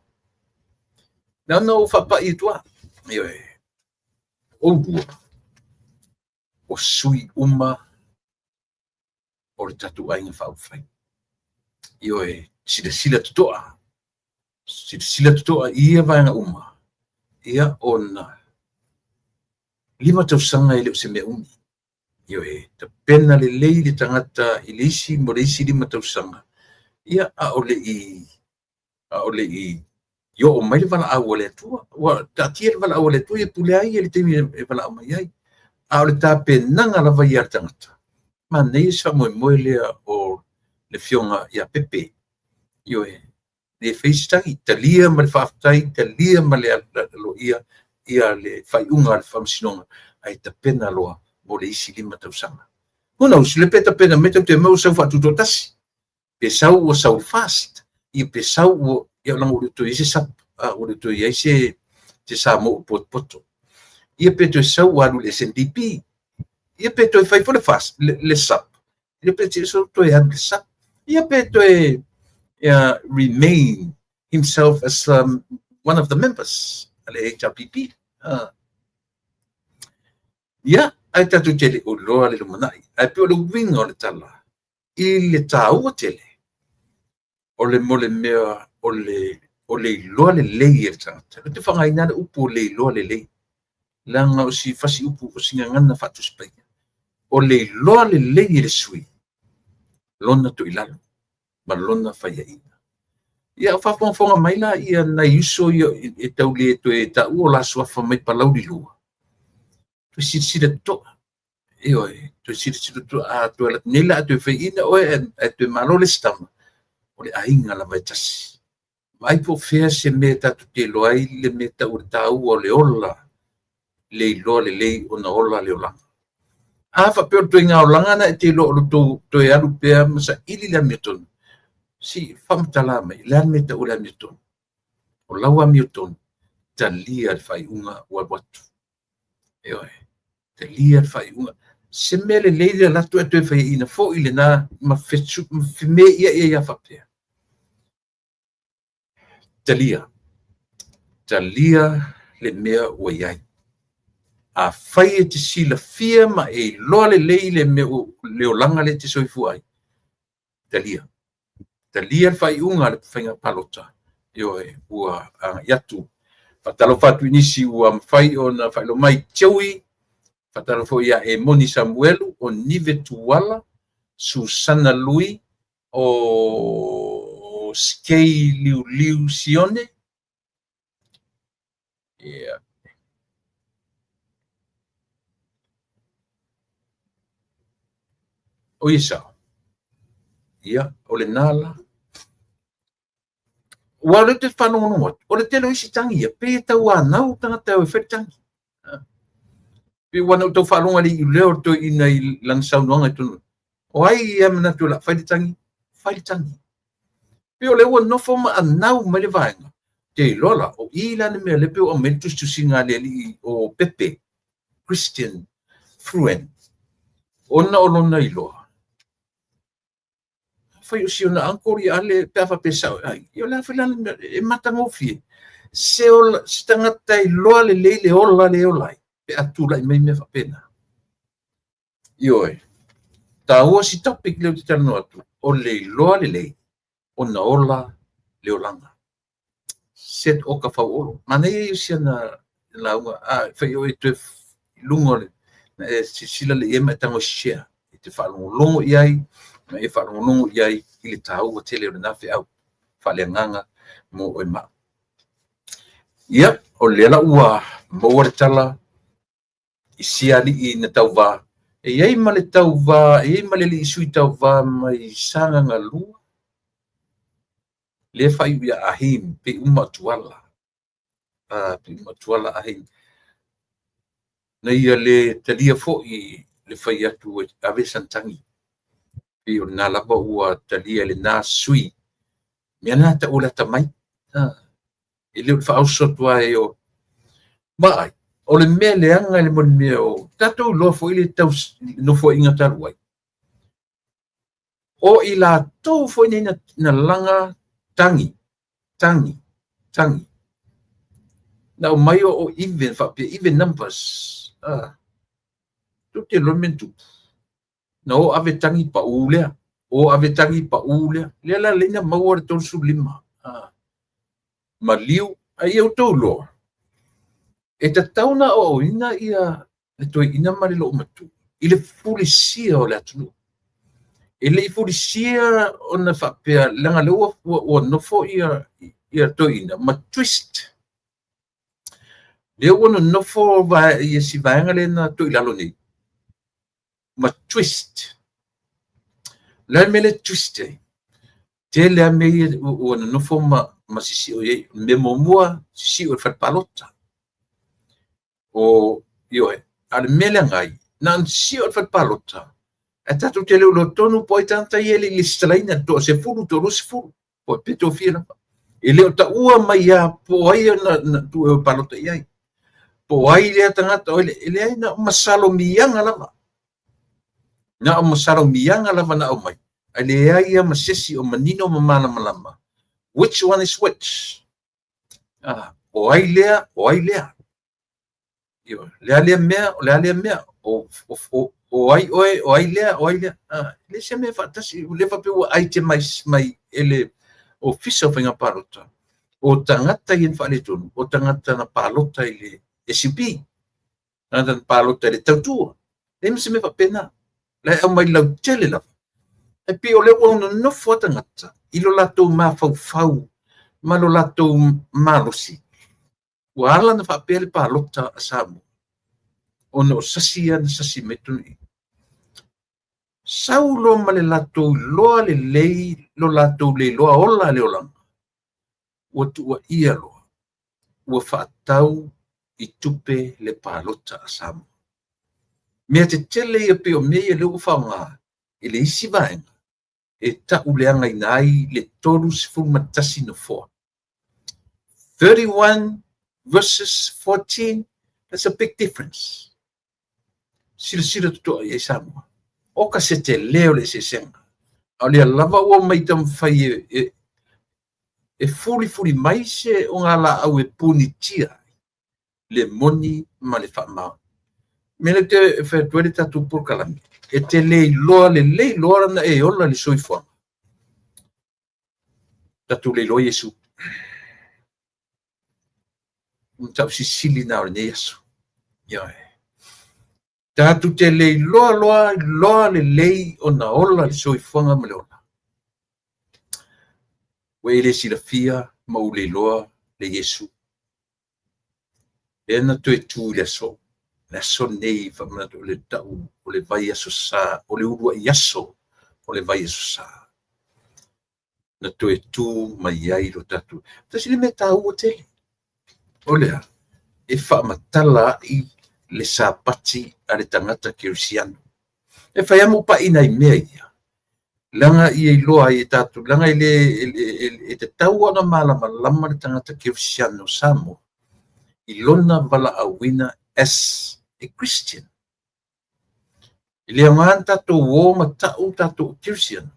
na no fa pa i tua io o lua o sui uma o le tatu ainga fai io sila tutoa ia vaenga uma ia ona lima tausanga ele se me umi io te pena le lei le tangata ilisi mo le isi lima tausanga ia a ole i io o mai le vala au le tua wa tatia le vala au le tua e pule ai ele te e vala au mai ai a ole ta penanga lava ia le tangata ma nei sa mo le o le fionga ia Pepe io le FaceTime talia ma le faafetai talia ma le lo ia le faiuga a le faamasinoga ai tapena loa mo le isi lima tausaga ona usi le peta pena me te mau sau faatutua tasi pe sau ua sau fast ia pe sau ua ia laga o le toi se sapa o le toi ai se sa mo poto ia pe toe sau ua alu le SNDP ia pe toe fai fo le fast le sap ia pe te so toe alu le sap ia pe toe remain himself as one of the members of the HRPP. Ai tatu tele o loa le manai. Ai pe o le winga o le tala. I le tau o tele. O le mole mea o le loa le lei e tangata. O te whangaina le upu o le loa le lei. Langa o si fasi upu o singa ngana fatu spai. O le loa le lei e le sui. Lona to ilalo. Ma lona faya ina. Ia whafonga mai la ia na iso ia e tau le to e ta ua la suafa mai palau di lua. Tu sira to. Io tu sira to a to la nela to fe ina o e to malo le stama. O le ainga la vai tasi. Mai po fea se me ta tu te loai le me ta ur ta ua le ola. Le lo le le ona ola le ola. A fa pe to inga olanga na te lo to e alu pe masa ili la meton. Si famtala mai le meta o le meton. O laua meton talia al fai unga wa watu. Talia al fai unga. Se mele leile la tu e fai ina fo ile na ma fetsu me ia fa pe. Talia le mea o iai. A fai e te sila fia ma e loa le leile me o leolanga le te soifu ai. Talia fai unga le whainga palota. Ua iatu. Fatalo fatu inisi ua fai o na fai lo mai tiaui. Fatalo fo ia e Moni Samuelu o Nive Tuwala. Susana Lui o Skei Liu Sione. O isa. Ia, o le nala. Ua le te whanonga ngot. O le telo isi tangi ia. Pe tau anau tangata e whare tangi. Pe wana o tau whanonga li i leo to ina i langsau noanga tunu. O ai ia mana tu la whaile tangi. Whaile tangi. Pe o le ua nofo ma anau ma le vaenga. Te lola o i lana mea le pe o mentus tu singa le li o Pepe. Christian Fruen. Ona o lona i loa. Fai o si ona ankori ale pe afa pesau. Ai, o le awhilana e matangofi. Se o stangata i loa le leile ola le olai. Pe atula i mai mea whapena. Ioi. Ta ua si topic leo te tano atu. O le loa le lei. O na ola le olanga. Set o ka whau olo. Mana e si ana launga. Fai o e tue lungo le. Sila le ema tango share. E te whalongo longo iai. Ma e whalongo longo iai. I le tau o tele o le nafe au. Whale nganga. Mo o e ma. Ia. O le ala ua. Mo o le tala. I siali i na tau wā. E iei ma le tau wā. E iei ma le li isui tau wā. Mai sanga ngā lua. Le whai ia ahim. Pe uma tuala. Pe uma tuala ahim. Na ia le talia fo i le whai atu ave santangi. Pe o nā lapa ua talia le nā sui. Mea nā ta ula tamai. E leo wha ausotua e o. Mai. O le mea le anga le mon mea o. Tatou loa fo i le tau no fo inga taruai. O i la tau fo i na langa tangi. Tangi. Tangi. Na o mai o even whapia. Even numbers. Tu te lomentu. Na o ave tangi pa ulea. O ave tangi pa ulea. Lea la leina maua le tolsu lima. Ma liu. Ai au tau loa. E ta tauna o ina ia le toi ina mare lo matu. I le fulisia o le atunu. E le fulisia o na whapea langa leo o nofo ia toi ina. Ma twist. Leo o nofo ia si vaenga le na toi lalo nei. Ma twist. La me le twist e. Te lea me o nofo ma sisi o ye. Me momua sisi o whatpalota. O ioe, ale mele ngai, nan si o whatpalota. E tatu te leo lo tonu po i tanta i ele i stalaina to se furu to rusi furu, po peto fira. E leo ta ua mai a po ai na tu e palota i ai. Po ai lea tangata o ele ai na masalo mianga lava. Na masalo mianga lava na o mai. Ale ai a masesi o manino mamana malama. Which one is which? O ai lea. Le mea o ai lea le se me fatasi le fa pe ai te mai ele o fisa finga palota o tangata yin fa le tonu o tangata na palota ile SUP na palota le tautua le se me fa pena le o mai lau tele la e pe o le ono no fo tangata ilo lato ma fau ma lo lato malosi wala na fa pe le palota samu ono sasia na sasi metuni. Saulo ma le lato loa le lei, lo lato le loa ola le olanga. Ua tua ia loa. Ua whaatau i tupe le palota asamu. Mea te tele ia pe o mea le ua whaonga, e le isi vaenga, e ta uleanga inai le toru sifu matasi no foa. 31 verses 14, that's a big difference. Sila tutoa i Samoa. O ka se te leo le se senga. Au lea lava ua mai tam whai e furi mai se o ngā la au e punitia le moni ma le whamau. Mena te e whaetuere tatu purkalami. E te lei loa na e ola le soifuanga. Tatu lei loa Yesu. Tau si sili nao le ne Yesu. Iae. Tatu te lei loa le lei o na ola le soifuanga ma le ola. Wei le sila fia ma u le loa le Yesu. E na tue tu le so. Le so nei whamana o le tau o le vai aso sa. O le urua i aso o le vai aso sa. na toe tu mai ai lo tatu. Tasi le me tau o tele. Olea, e whaamatala i le sapati a le tangata kirisiano. E whai amu pa ina i mea ia. Langa i e loa i tatu, langa i le te tau ana malama lama le tangata kirisiano samo. I lona vala awina as a Christian. I le angan tatu o ma tau tatu kirisiano.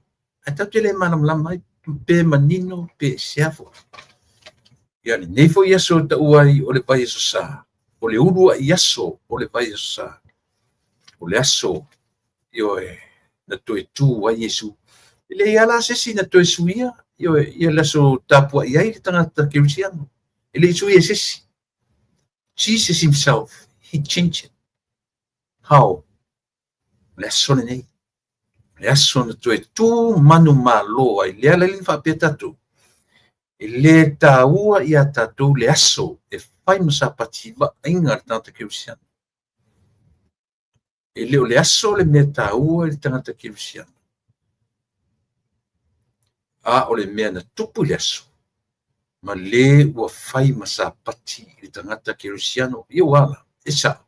Ai tatu le malama lama i pe manino pe siafo. Yani nefo yaso ta uai o le pai sa. O le urua yaso o le pai sa. O le aso yo na toe tu wa Yesu. Ile yala sesi na toe suia yo ia laso tapua ia i tangata kirisiano. Ile suia sesi. Jesus himself, he changed it. How? Le aso nei. Le aso na toe tu manu malo ai le ala lin fa petatu. Le taua ia tatou le aso e fai masapati va inga tangata kirisiano. E leo le aso le mea taua le tangata kirisiano. A o le mea na tupu le aso. Ma le ua fai masapati le tangata kirisiano ia wala. E sa.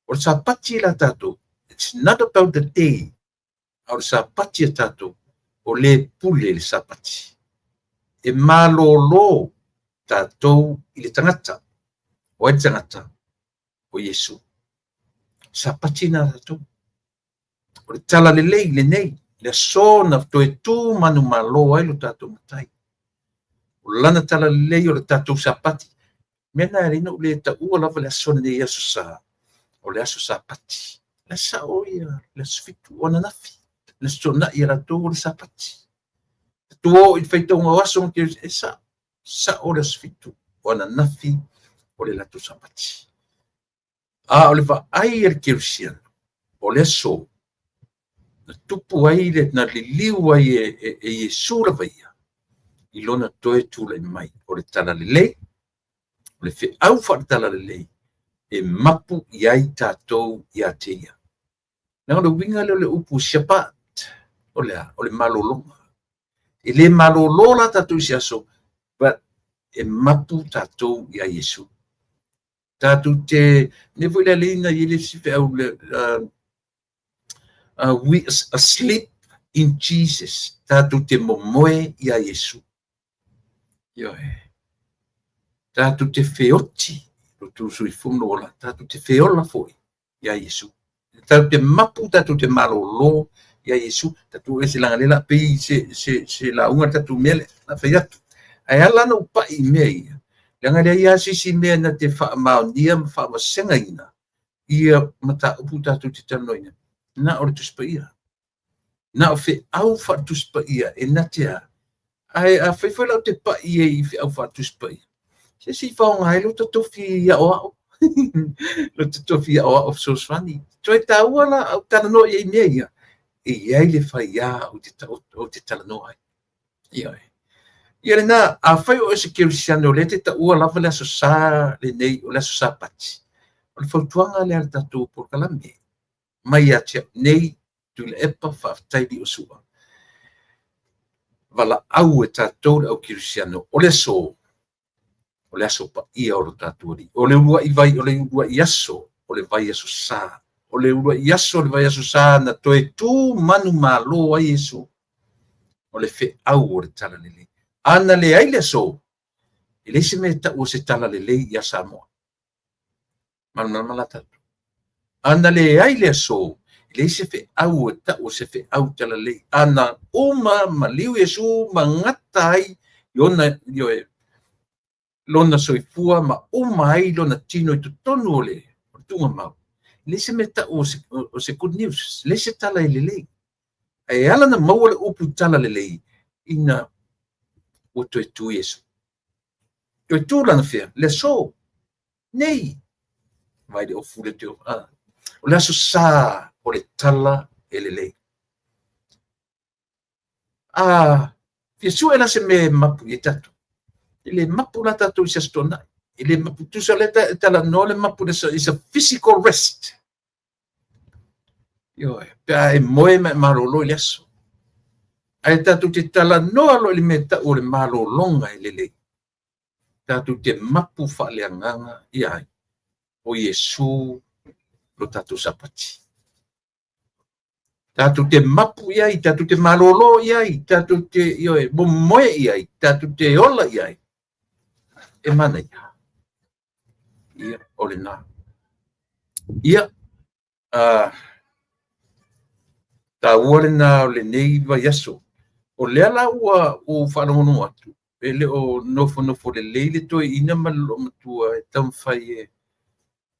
O le sapati la tatou. It's not about the day. O le sapati a tatou. O le pule le sapati. E malolo tatou i le tangata. O e tangata. O Yesu. Sapati na tatou. O le tala le lei le nei. Le so na toe tu manu malo ai lo tatou matai. O lana tala le lei o le tatou sapati. Mena rina o le ta ua lava le asona ne Yesu sa. O le aso sapati. Le sa oia. Le sfitu o na nafi. Le sona i ratou o le sapati. Tuo i feitonga o aso ke e sa o le sfitu. O na nafi o le lato sapati. A o le va ai el kirisiano. O le aso. Na tupu ai le na liliu ai e Yesu la vaia. I lona toe tula i mai. O le tala le lei. O le fe au wha tala le lei. E mapu i ai tātou i a teia. Nā le winga le upu siapat. O le malolonga. E le malolola tātou si aso. But e mapu tātou i a Yesu. Tātou te nevo i la leina i le sife au le we asleep in Jesus. Tātou te momoe i a Yesu. Tātou te feoti. Tu sui funo ola. Tātou te feola foi i a Yesu. Tātou te mapu, tātou te malolo i a Yesu. Tātou e se langa lela pei se la unga tātou mele. Na feiatu. Ai ala no pa i mea ia. Langa lea ia sisi mea na te wha maonia ma wha masenga ina. Ia mata upu tātou te tanoina. Na ore tuspa ia. Na o fe au wha tuspa ia e na te a. Ai a whaiwhai lau te pa ia i fe au wha tuspa ia. Se si whaonga hai lo ta tofi ia o au. Lo ta tofi ia o au so swani. Toi ta uala au tana no ia i mea ia. E iai le whai ia o te tala no ai. Ia e. Ia le na a whai o ese kirisiano le te ta ua lava le aso sa le nei o le aso sa pati. O le whautuanga le al tatu por kalame. Mai a tia nei tu le epa whaaftaili o sua. Wala au e tātou au kirisiano o le so. O le aso pa ia o lo tātou ri. O le urua i vai, o le urua i aso, o le vai aso sa. O le urua i aso, o le vai aso sa, na toe tu manu malo a Yesu. O le fe au o le tala lele. Ana le ai le aso. I le se me ta o se tala lele i a Samoa. Manu mala tātou. Ana le ai le aso. I le se fe au e ta o se fe au tala lele. Ana uma ma liu Yesu ma ngata ai. Iona, io e lona soifua ma mai lona tino i tonu o le tunga mau. Le se meta o se good news. Le se tala i lelei. E ala na maua le upu tala lelei. Ina o toi tu Yesu. Toi tu lana fea. Le so. Nei. Vai de o fule teo. O le aso sa o le tala e lelei. Yesu e la se me mapu i tatu. Ile mapu la tatu isa stona. Ile mapu tu sa leta tala no le mapu is a physical rest. Yo, pa e moe me marolo ile aso. ai tatu te tala noa lo le meta o le malo longa e lele. Tatu te mapu whaaleanganga i ai. O Yesu lo tatu sapati. Tatu te mapu i ai, tatu te malolo i ai, tatu te moe i ai, tatu te ola i ai. E mana ia. Ia ole nā. Ia. Ta ua le nā o le nei wa yaso. O lea la ua o whanongono atu. Ele o nofo le leile toi ina malo matua e tamwhai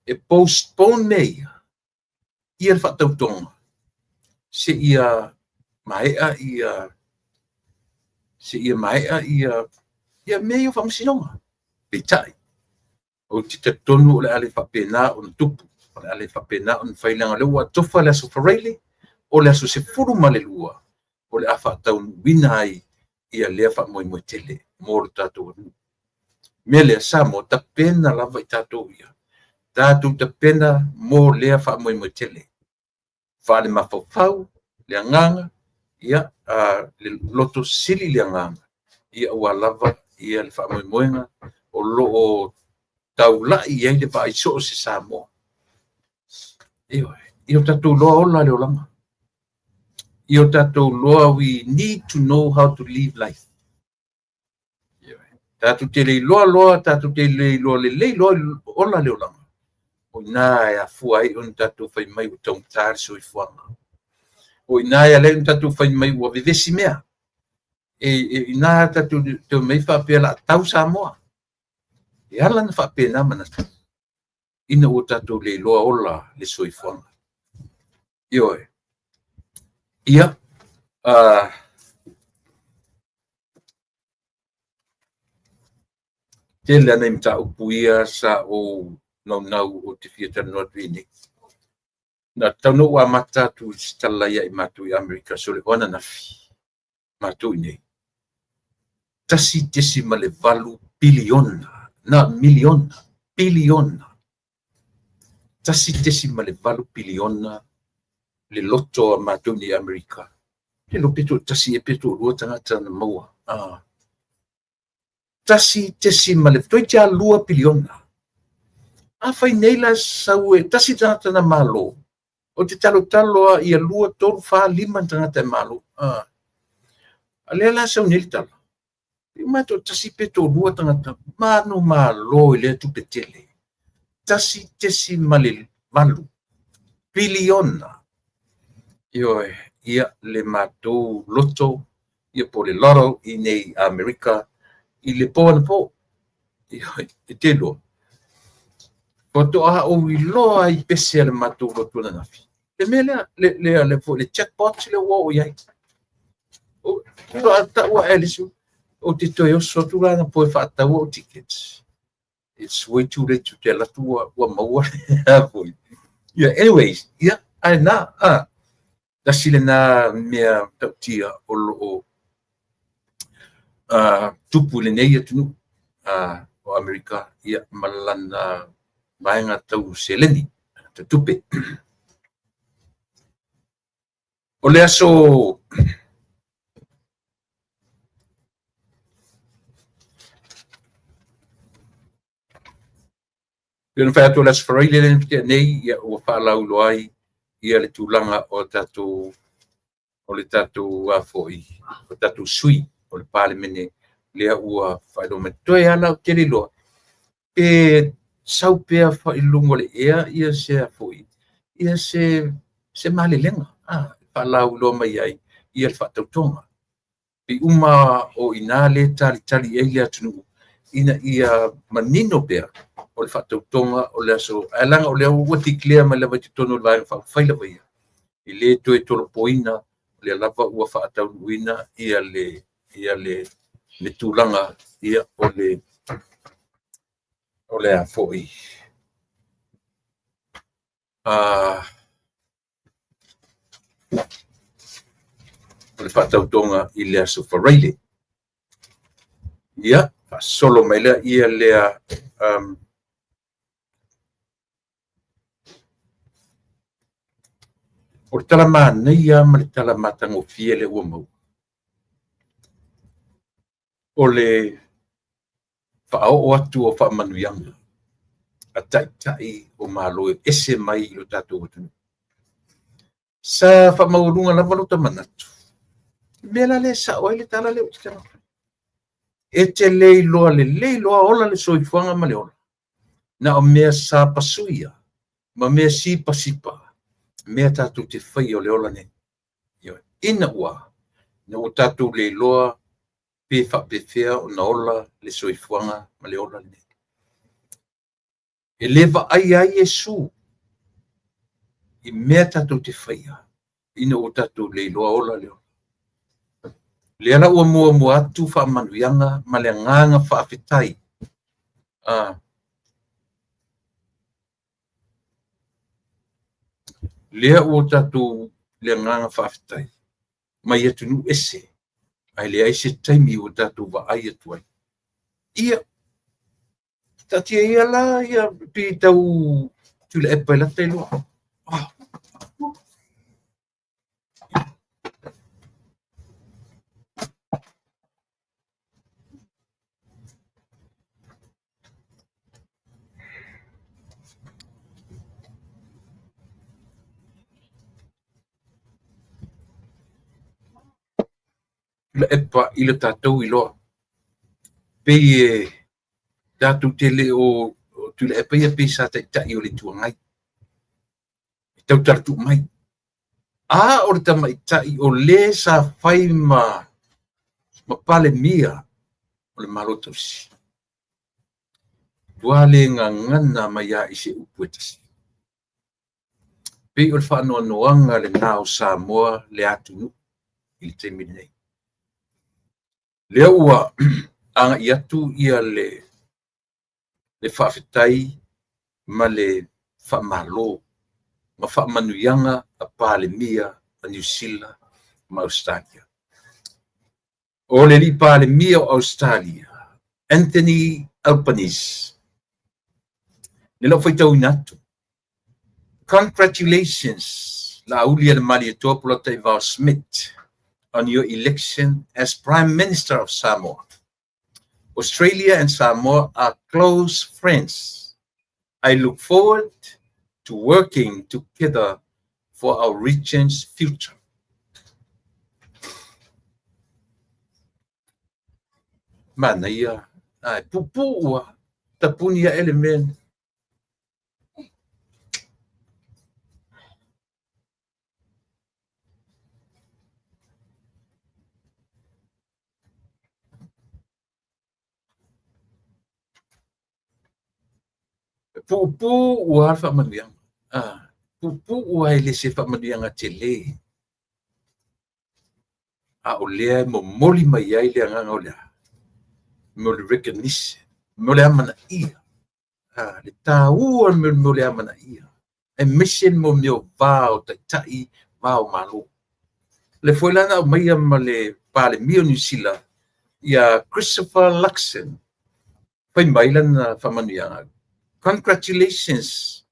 e postpone nei. Ia whatautonga. Se ia maea ia mea o whamsinonga. Peitai. O te tonu o le ale whapena o na tupu. O le ale whapena o na whailanga le ua tofa le aso whareile. O le aso se furu ma le lua. O le a whataunu wina ai ia lea whamoe tele. Mō tātou anu. Mea lea sa mo ta pena lava i tātou ia. Tātou ta pena mō lea whamoe tele. Whale mawhawhau, lea nganga, ia le loto sili lea nganga. Ia ua lava, ia le whamoe moenga, o loo tau lai iai le pa iso se sa mo. Io tātou loa ola leo lama. Io tātou loa, we need to know how to live life. Tātou te lei loa, tātou te lei loa ola leo lama. O nā e a fuai on tātou whai mai o taung tāre so i fuanga. O nā e a lei on tātou whai mai o vivesi mea. E nā tātou te mei whapea la tau sa moa. E ala na whapea nā manatu. Ina o tātou lei loa ola le so i fuanga. Ioe. Ia. Te lea nei mta upuia sa o nau o te whiata noa tuini. Na tauno wa matatu stala ia i matu i Amerika so le ona nafi. Matu nei. Tasi desima le valu biliona. Na miliona. Biliona. Tasi desima le valu biliona le loto a matu ni Amerika. Le lo peto tasi e peto lua tangata na maua. Tasi desima le toi tia lua biliona. A fai nei la sau e tasi tangata na malo. O te talo ia lua tolu wha lima tangata e malo. A lea la sau nei talo. I mato tasi peto lua tangata. Mano malo i lea tu petele. Tasi desima le valu. Biliona. Ioe, ia le matou loto, ia po le loro i nei Amerika. I le po ana po. E te loa. Poto aha o i loa i pese ale matou loto na nafi. Le mea le chatbots le ua o iai. O ta ua elisu. O te toi o sotu lana po e whaataua o tickets. It's way too late to tell atu ua maua. Yeah, anyways, yeah, ai na, Tasi le nā mea tautia o loo tupu le nei atunu o Amerika ia malana vaenga tau seleni, te tupe. O le aso Ia whai atu las wharaile le pite nei ia o whaalau loai ia le tūlanga o le tātou afoi, o tātou sui, o le pāle mene lea ua whaelo me toe ana o tere loa. E sau pea whailungo le ea ia se afoi, ia se male lenga. Whaalau loa mai ai, ia le whaatautonga. Pi uma o ina le tali e le atunu, ina ia manino pea, o le whaatautonga o le aso, alanga o le au wati klea mai lawa te tono le vaenga whaila waia. I le toe tolo poina, le lava ua whaataunuina, ia le tūlanga, ia o le afoi. O le whaatautonga i le aso whareile. Ia, solo mai lea, ia lea, o le tala mānei a ma le tala mātango fie le ua mau. o le whaao atu o whaamanuianga. A tai o malo ese mai i lo tātou atunu. Sa whaamaurunga lava lo tamanatu. Mela le sa oile tala le utikana. E te leiloa ola le soifuanga ma le ola. Na o mea sa pasuia, ma mea si pasipa, mea tātou te whai o le ola ne. Ina ua, na o tātou leiloa pe whapewhea o na ola le soifuanga ma le ola ne. E lewa ai Yesu, i mea tātou te whaia, ina o tātou leiloa ola le ola. Le ala ua mua atu whaamanuianga ma le nganga whaafetai. Lea ua tātou le nganga whaafetai. Mai atu nu ese. Ai le aise taimi o tātou wa ai atu ai. Ia. Tatia ia la, ia pi tau tula epa ila te loa. Tula epa ila tātou i loa. Pei tātou tele o tula epa ia pei sa tai o le tuangai. Tau taratu mai. O le tamai tai o le sa whai ma pale mia o le malotausi. Wale ngana mai a ise upuetasi. Pei o le whanua noanga le ngao Samoa le atunu i le teimi nei. Lea ua anga i atu ia le whaafetai ma le whaamalo ma whaamanuianga a pale mia a New Zealand ma Australia. O le li pale mia o Australia, Anthony Albanese. Le lo foi tau inatu. Congratulations, la ulia le Malietopola Teivar Smith, on your election as Prime Minister of Samoa. Australia and Samoa are close friends. I look forward to working together for our region's future. Mana ia, pupua, tapunia element. Pupu ua whaamanuianga. Pupu ua ele se whaamanuianga te le. O lea mo moli mai ai lea nganga o lea. Mo le recognition. Mo le amana ia. Le tāua mo le amana ia. E mission mo meo vāo tai vāo malo. Le foi lana o mai ama le pale mio New Zealand. Ia Christopher Luxon. Pai mai lana whaamanuianga. Congratulations.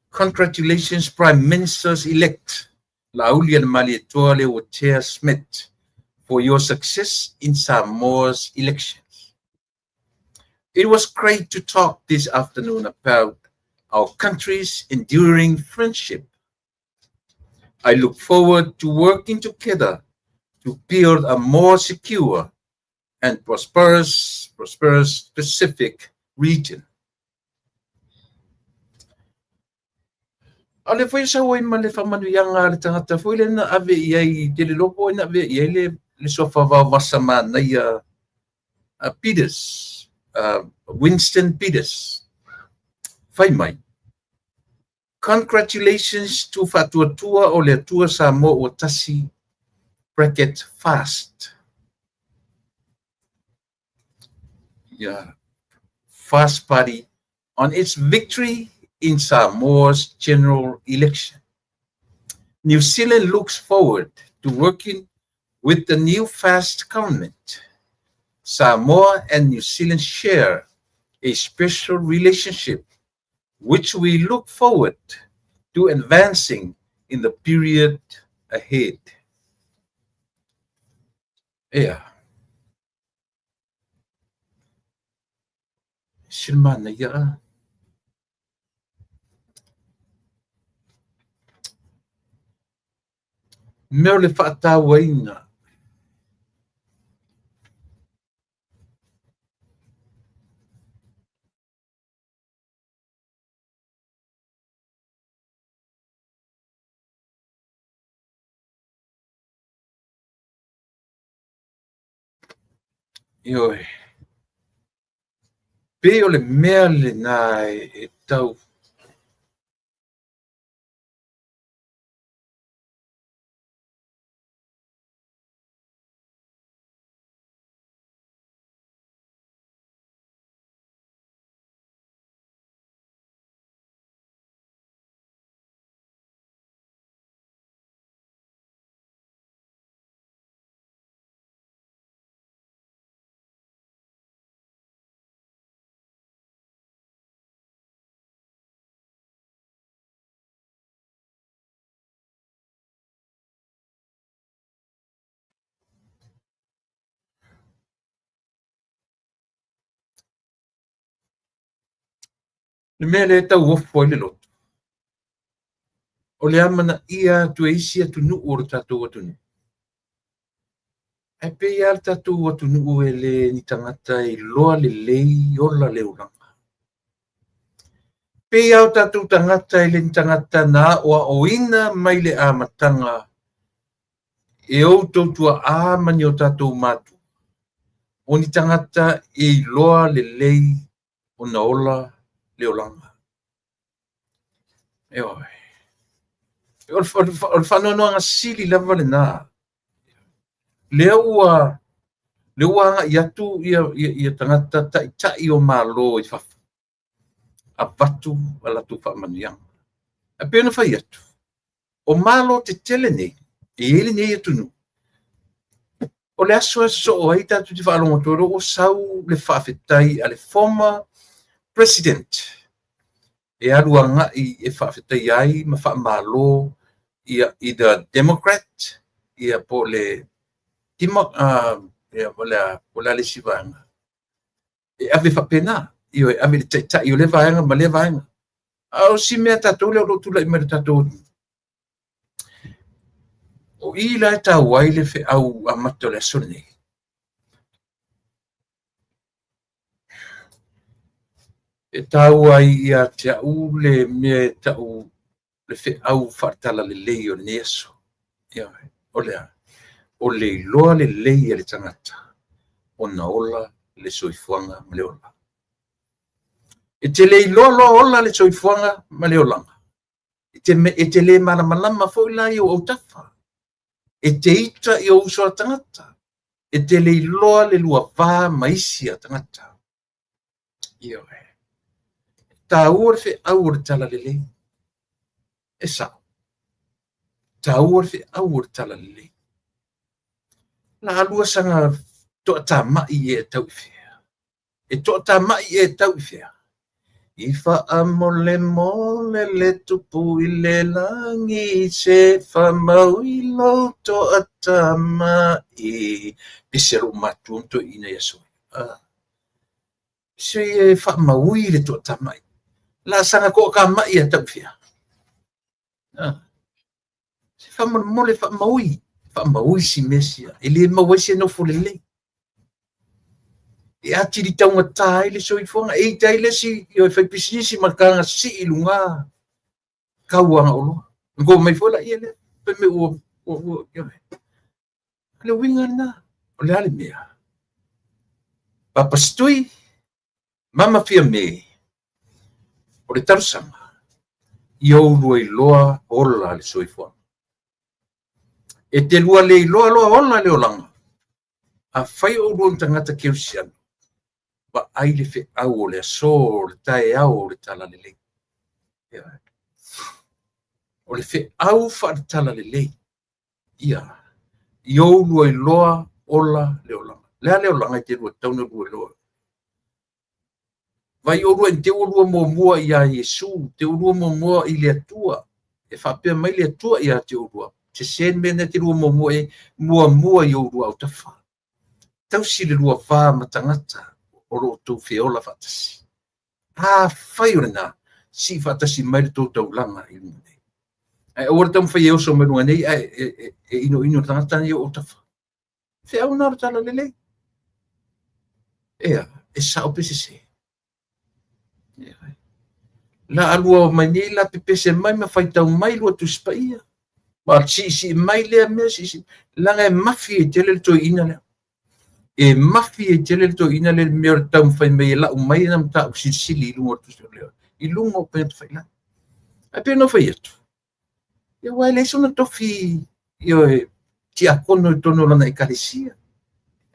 Congratulations, Prime Ministers-elect Laulia Malietoa Leotea Smith, for your success in Samoa's elections. It was great to talk this afternoon about our country's enduring friendship. I look forward to working together to build a more secure and prosperous Pacific region. Ale foi sa oi ma le whamanuianga le tangata foi le na ave iai te le lopo na ave iai le sofa wasa mana ia Peters, Winston Peters. Fai mai. Congratulations to Fatuatua o le atua Samoa o tasi bracket fast. Yeah, Fast Party on its victory in Samoa's general election. New Zealand looks forward to working with the new Fast government. Samoa and New Zealand share a special relationship, which we look forward to advancing in the period ahead. Yeah. Silmana ia. Mea le whaatauaina. Ioi. Pe o le mea le nā e tau. Le mea le tau ofo i le loto. O le amana ia tu e isi atu nuu o le tatou atu nuu. E pe ia le tatou atu nuu e le ni tangata i loa le lei ola le uranga. Pe ia o tatou tangata i le ni tangata na oa oina mai le amatanga e ou tautua amani o tatou matu. O ni tangata i loa le lei o na ola le olanga. E oi. O le whanoanoa ngā sili lava le nā. Le ua anga i atu ia tangata tai o mālo i whafu. A batu a latu whaamanuianga. A pēna whai atu. O mālo te tele nei, e ele nei atu nu. O le aso so o ai tatu te whaalonga toro o sau le whaafetai a le former president. E aruanga i e whaafetai ai ma whaamalo i the Democrat, ia po le po le sivaanga. E ave whapena, i o e ave le tai i o le vaenga ma le vaenga. Au si mea tatou le o tula i mea tatou. O i la e tau ai le fe au amata le aso nei. E tau ai ia te au le mea tau le fe au whaatala le lei o le neso. Ia, o le iloa le lei e le tangata. O na ola le soifuanga ma le ola. E te le iloa ola le soifuanga ma le olanga. E te le malamalama foi la i o tafa. E te ita i o uso a tangata. E te le iloa le lua vā maisi a tangata. Ia e. Tā ua fe au o tala le lei. E sa. Tā ua fe au o tala le lei. La alua sanga toa tā mai e tau i fea. E toa tā mai e tau i fea. I wha amole mole le tupu i le langi se wha mau i lo toa tā mai. Pisero matu to ina yaso. Se e wha mau i le toa tā mai. La sanga ko ka mai e tau i fea. Se wha mole wha mau i. Wha mau i si mesia. E le mau i se no fule lei. E ati di taunga tai le soifonga e tai le si yo e fai pisinisi makanga si ilunga kauanga olo ngo mai fola ile pe me o yo le winga na o le ale mea papa stui mama fia me o le tarsanga yo lua loa ola le soifonga e te lua le loa ola le olanga a fai o lua tangata keusiana ba ai le fe au le so le tai au le tala le lei. O le fe au fa le tala le lei. Ia. Iou lua i loa ola le olanga. Lea le olanga i te lua tauna lua i loa. Vai o lua i te lua mua ia Yesu, te lua mua i le atua. E whapea mai le atua ia te lua. te sen mena te rua mua i o rua au tafa. Tau si le rua wha matangata o ro tau whiola whatasi. Whai o na, si whatasi mai le tau langa i luna nei. Ai ora tau whai so merunga nei, ino tangata ni o tafa. Whai au nara tala lelei. Ea, sao pese se. La alua mai nei la pepese mai ma whai tau mai lua tu spaia. Ma si mai lea mea si. Langa e mafi e tele le toi ina lea. E mafi e tele le toi ina le mea tau mwhai mei la umai nam ta sili lungo tu se leo. I lungo pe tu whai la. A pe no whai atu. E wai le sona tofi ti a kono i tono lana e karesia.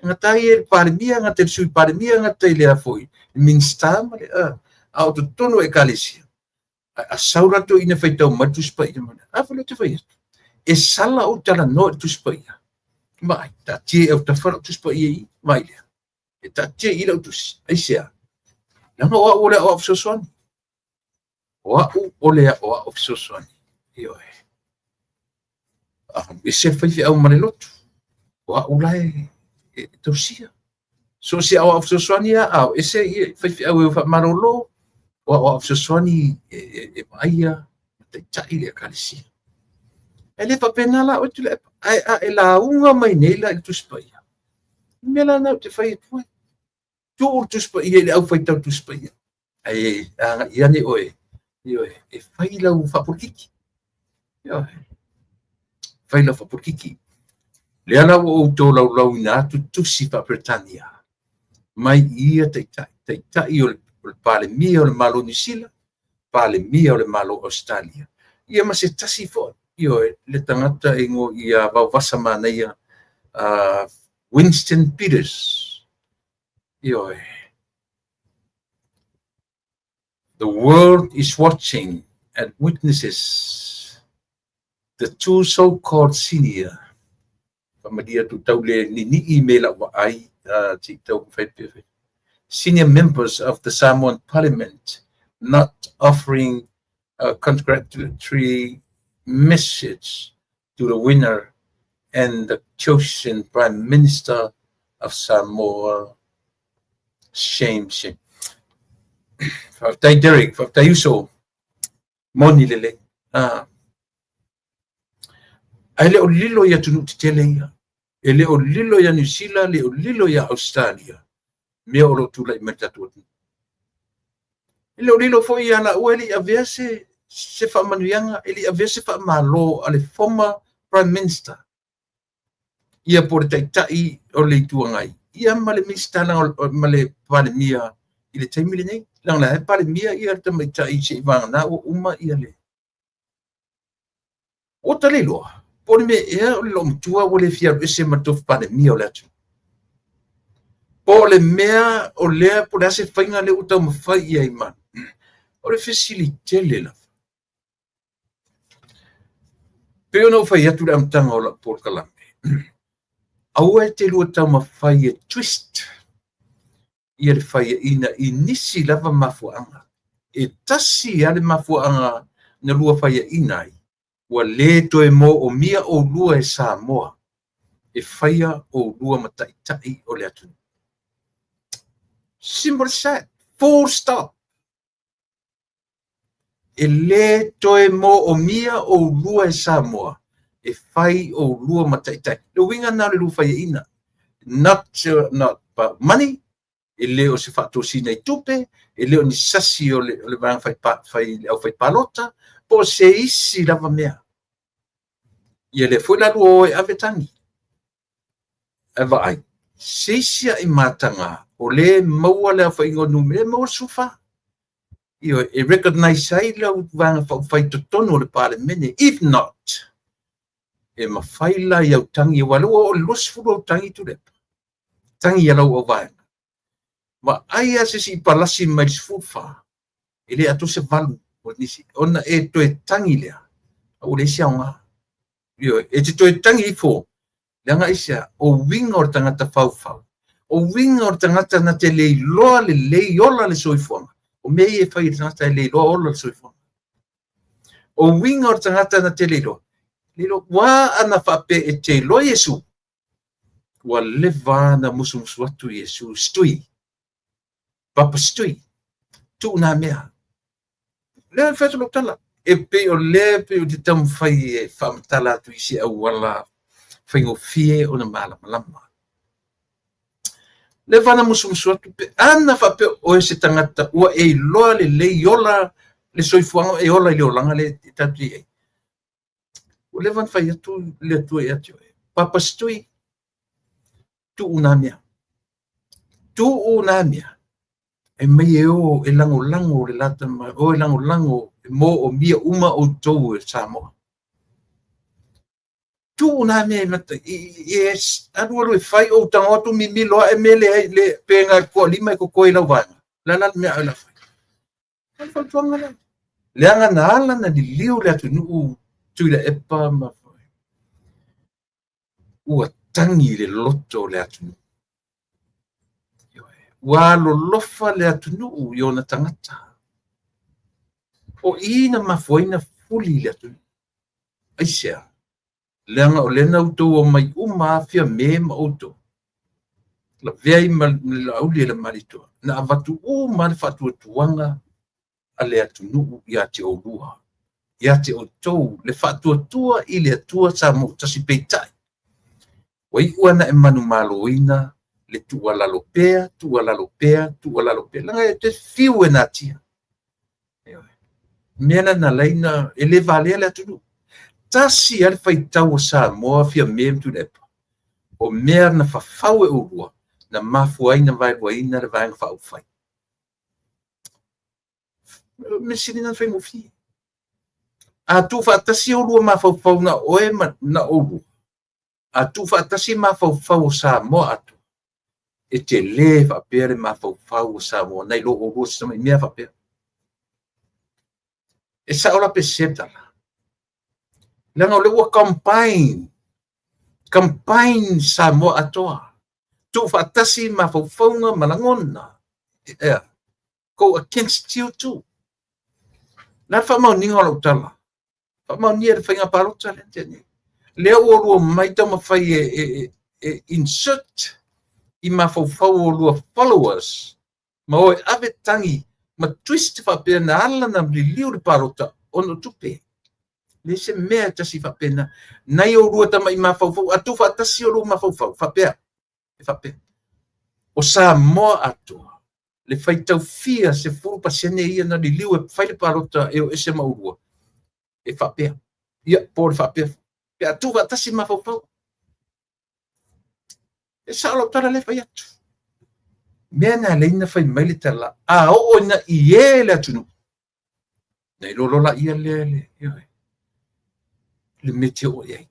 Ngatai e parimia, ngatai sui parimia, ngatai lea foi. Minsta ma le au tu tono e karesia. A saura to ina whai tau matu spaia mana. A whale te whai atu. E sala o tala no tu spaia. Mai, ta tie au ta whara tu spaia i, mai lea. E ta tie i lau tusi, ai sea. Langa oa o lea o afsoswani. Oa o lea o afsoswani. Io e. E se whai au mare lotu. Oa o lai e tausia. So se au afsoswani a au, e se whai au e wha marolo. Oa o afsoswani e maia, te tai lea kalisia. E le papena la o tule e la unga mai nei la i tu spaia. Mela na te whai tu. Tu o tu spaia le au whai tau tu spaia. Ai iane oe. Ioe e whai lau whapurkiki. Ioe. Whai lau whapurkiki. Le ala o tō lau ina atu tusi Britania. Mai ia te tai o le pale mia o le malo New Zealand. Pale mia o le malo Australia. Ia ma se tasi fo. Ioe, le tangata ingo ia wawasa manaia Winston Peters. Ioe. The world is watching and witnesses the two so-called senior. Pamadia tu taule ni email wa ai senior members of the Samoan Parliament not offering a congratulatory message to the winner and the chosen Prime Minister of Samoa. Shame. Faftai Derek, faftai uso. Moni lele. Ai le o lilo ya tunu titele ia. E le o lilo ya New Zealand, le o lilo ya Australia. Mea o lo tula i metatuatu. E le o lilo fo ia la ueli avea se whamanuianga, ili avea se whamalo ale former Prime Minister. Ia por tai o le tuangai. Ia male minister lang male pandemia ile taimile nei. Lang la pandemia ia tamai tai se vanga na o uma ia le. O tale loa. Por me e lo mtua o le fia ese matof pandemia o le atu. Po le mea o le por ase fainga le uta mafai ia iman. O le facilite le la. Pero no fai atu le amtanga o la por kalambe. Aua te lua tau mawhai e twist. Ia le whai ina i nisi lava mafuanga. E tasi ale mafuanga na lua whai inai. Wa le toe mo o mia o lua e Samoa. E whaia o lua mataitai o le atu. Simple set. Full stop. E le toe mo o mia o lua e Samoa. E whai o lua mataitai. Le winga na le lua whai ina. Not about money. E le o se whato sina i tupe. E le o ni sasi o le vang whai palota. Po se isi lava mea. Ia le fwela lua o e avetangi. Eva ai. Se isia i matanga. O le maua le whai ngonu. Le maua sufa. Ia e recognize ai le vang whai totono le pale mene. If not. E mawhaila i au tangi e walua o losfuru au tangi tu lepa. Tangi alau au vaenga. Ma aia se si palasi mai sfufa. E le ato se valu. Ona e toe tangi lea. Au le sia onga. E te toe tangi i fo. Leanga isia o winga o tangata fau. O winga o tangata na te lei loa le lei ola le soifuanga. O mei e whai tangata lei loa ola le soifuanga. O winga o tangata na te lei loa. Lilo wa ana fape e te lo Yesu. Wa leva na musu atu Yesu stui. Papa stui. Tu na mea. Le fetu lo tala. E pe o le pe o te tam fai e fam tala tu isi au wala fai ngo fie o na mala malama. Le vana musu atu pe ana fape o se tangata ua e loa le yola le soifuanga e ola le olanga le tatu e. O le van fai atu le atu e atu e. Papa stui. Tu unamia. Tu unamia. E mai e o e lango le lata mai. O e lango e mo o mia uma o tou e Samoa. Tu unamia e mata. Yes. Anu e fai o tangotu mi loa e mele le penga ko lima e ko koe lau vanga. Lala mea e la fai. Alfa tuanga la. Leanga na ala na li liu le atu nuu tuila epa ma fai. Ua tangi le loto le atu nuu. Wa lo lofa le atunu yo na tangata. O ina mafoina fuli le atunu. Aisea. Leanga o lena uto o mai uma afia me ma uto. La vei ma la uli le marito. Na avatu ma le fatu tuanga a le atunu ya te o lua. Ya te o tou le fatu tua i le atua sa mo tasi peitai. Wai uana e manu maloina le tualalopea. Langa e te fiu e natia. Mena na leina e le vale le atunu. Tasi al fai tau sa moa fia mem tu lepa. O mea na fafau e urua. Na mafuai na vai waina le vai ngafau fai. Mesini na fai ngofi. A tu fa tasi urua mafau na oe na urua. A tu fa tasi mafau sa moa atu. E te le whapere ma whau sa mo nei lo o rosi sama i mea whapere. E sa ora pe setala. Langa o le ua campaign sa mo atoa. Tu whatasi ma whaunga malangona. Go against you too. Na whamau ninga o tala. Whamau nia le whainga parota le tene. Leo o rua maita ma whai e insert I mafau o lua followers, ma oe ave tangi, ma twist whapena ala na liu le parota, ono tupe. Le se mea tasi whapena, nai o rua tama I mafau, atu whatasi o rua mafau, whapea, o sa moa atua, le whaitau fia se furu pasene ia na liu e whai le parota e o ese maurua, e whapea, ia, po le whapea, pe atu whatasi mafau, e sa alo tara le whai atu. Mea na leina whai maile tala, a o na I e le atunu. Nei lolola ia le mete o iei.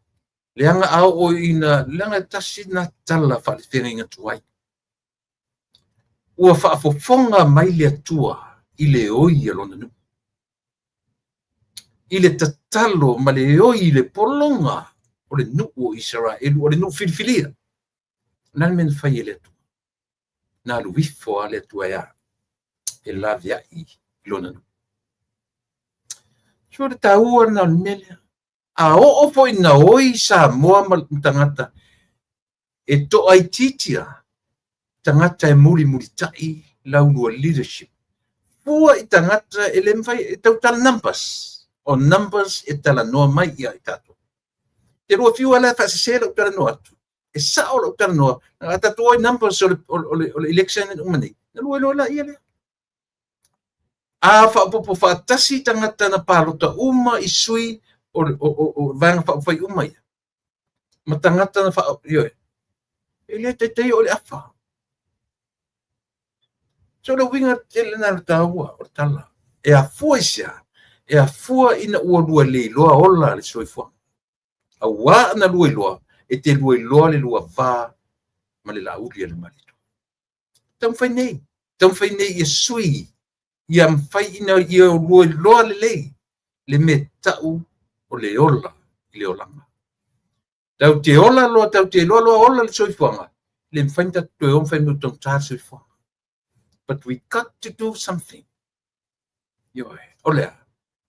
Leanga a o ina, leanga tasi na tala whale whenga inga tuai. Ua whaafofonga maile atua I le oi alona nu. I le tatalo ma le oi le polonga o le nu o Israel, o le nu filifilia. Nan men whai ele atua. Na luifo ale tua ia e la via I lona nu. So le taua na mele a o foi na oi sa moa tangata e to ai titia tangata e muri tai lau lua leadership. Pua I tangata e le mwhai e tau tala numbers o numbers e tala noa mai ia I tato. Te rua fiu ala fa se sela o tala noa atu. E sao la o tala noa. A tatu oi numbers o le election e umani. Na lua lola ia le. A whaapopo whaatasi tangata na pārota uma I sui o vanga whai uma ia. Ma tangata na wha ioe. E le te o le awha. So le winga te le nana tāua o tala. E a fua isia. E a fua ina ua lua le loa ola le soifua. A wā na lua loa. E te lua loa le lua wā. Ma le la uli le marito. Tam whai nei. Tam whai nei I sui. Ia mwhai ina ia lua loa le lei. Le me tau o le ola I le olanga. Tau te ola loa, tau te loa loa ola le soifuanga. Le mwhainta tue o mwhai mutong tā soifuanga. But we got to do something. Yoe, olea.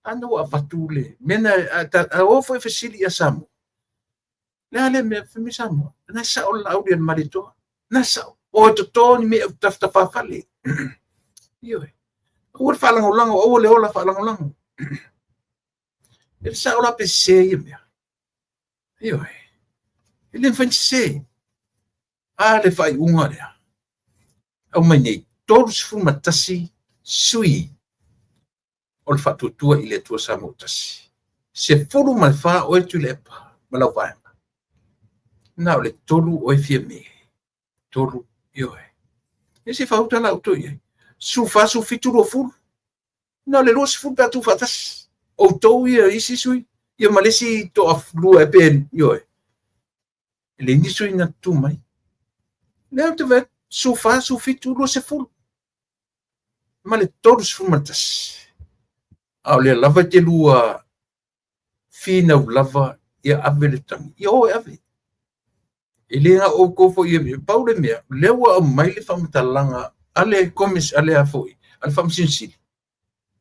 ana wa fatule mena o foi fasili asamo le me samo na sa o la udi marito na sa o to ni me tafta fa fale yo o fa lang o le ola fa lang ele sa ola pese me yo ele fanse le fai unga le o mai nei todos fuma tasi sui o le fatutua i le tua samotasi se fulu mai fa o tu le pa malau vai na o le tolu o fie me tolu yo e se fa uta la auto ye su fa su fitu ro fulu na le los fu pa tu fatas o to ye isi sui ye malesi to of lu e ben yo le ni sui na tu mai le te vet su fa su fitu ro se fulu ma le todos fumatas au le lava te lua fina lava ia ave le tangi ia o ave ele nga o kofo ia me paule me lewa o mai le famatalanga ale komis ale afoi al famsinsi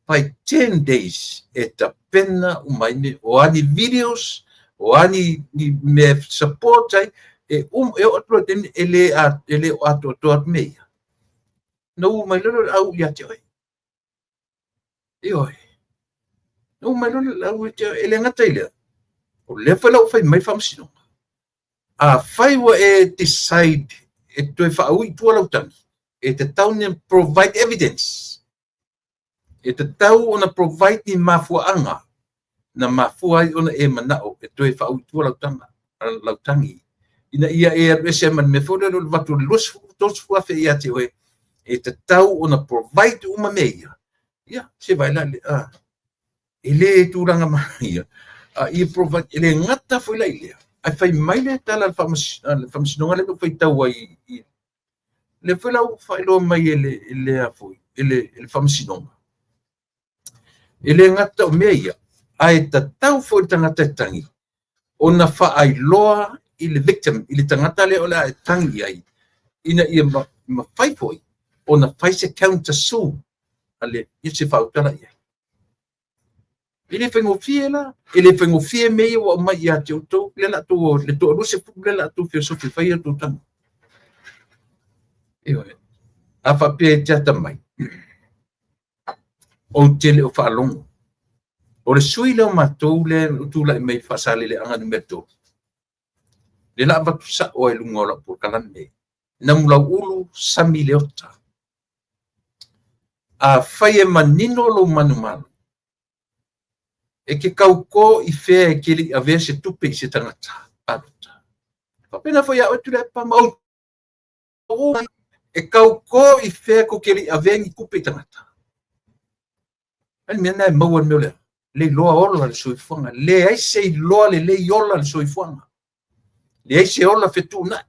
pai 10 days eta pena o mai me o ani videos o ani ni me support ai e o ten ele o ato to me no mai lo au ia te oi oi no mai lo au te ele ngata ile o le fa lo fai mai famsino a fai wa e decide e to fa ui tu lo tan e te tau ni provide evidence e te tau ona provide ni mafuanga na mafua ona e manao e to fa ui tu lo tan lo tangi ina ia e se man me fo lo vatu los tos fu afe ia te oi e te tau ona provide uma meia ia se vai lá ele turanga mai ia provide ele ngata foi lá ile ai fai mai le tala al famsinonga le fai tau ai le foi lau fai lo mai ele a foi ele famsinonga ele ngata o meia ai ta tau foi tangata tangi ona fa ai loa ile victim ile tangata le ola tangi ai ina ia ma fai foi ona fai se counter sue ale se fa utala ia ele fengo fiela ele fengo fie me o mai ia te to le la to se fu le la to so fi fai to tan a fa pe tata mai o tele o fa long o le sui le matou le tu la mai fa sale le anga meto le la va sa o e lungo la por kala me na mula ulu sami le ota a fai e manino lo manumal e ke kauko i fe ke li ave se tupe se tangata aluta fa pena foi a tu le pa mau e kauko i fe ko ke li ave ni kupe tangata al mena mau al mele le loa ola le soifonga le ai se loa le yola le soifonga le ai se ola fetuna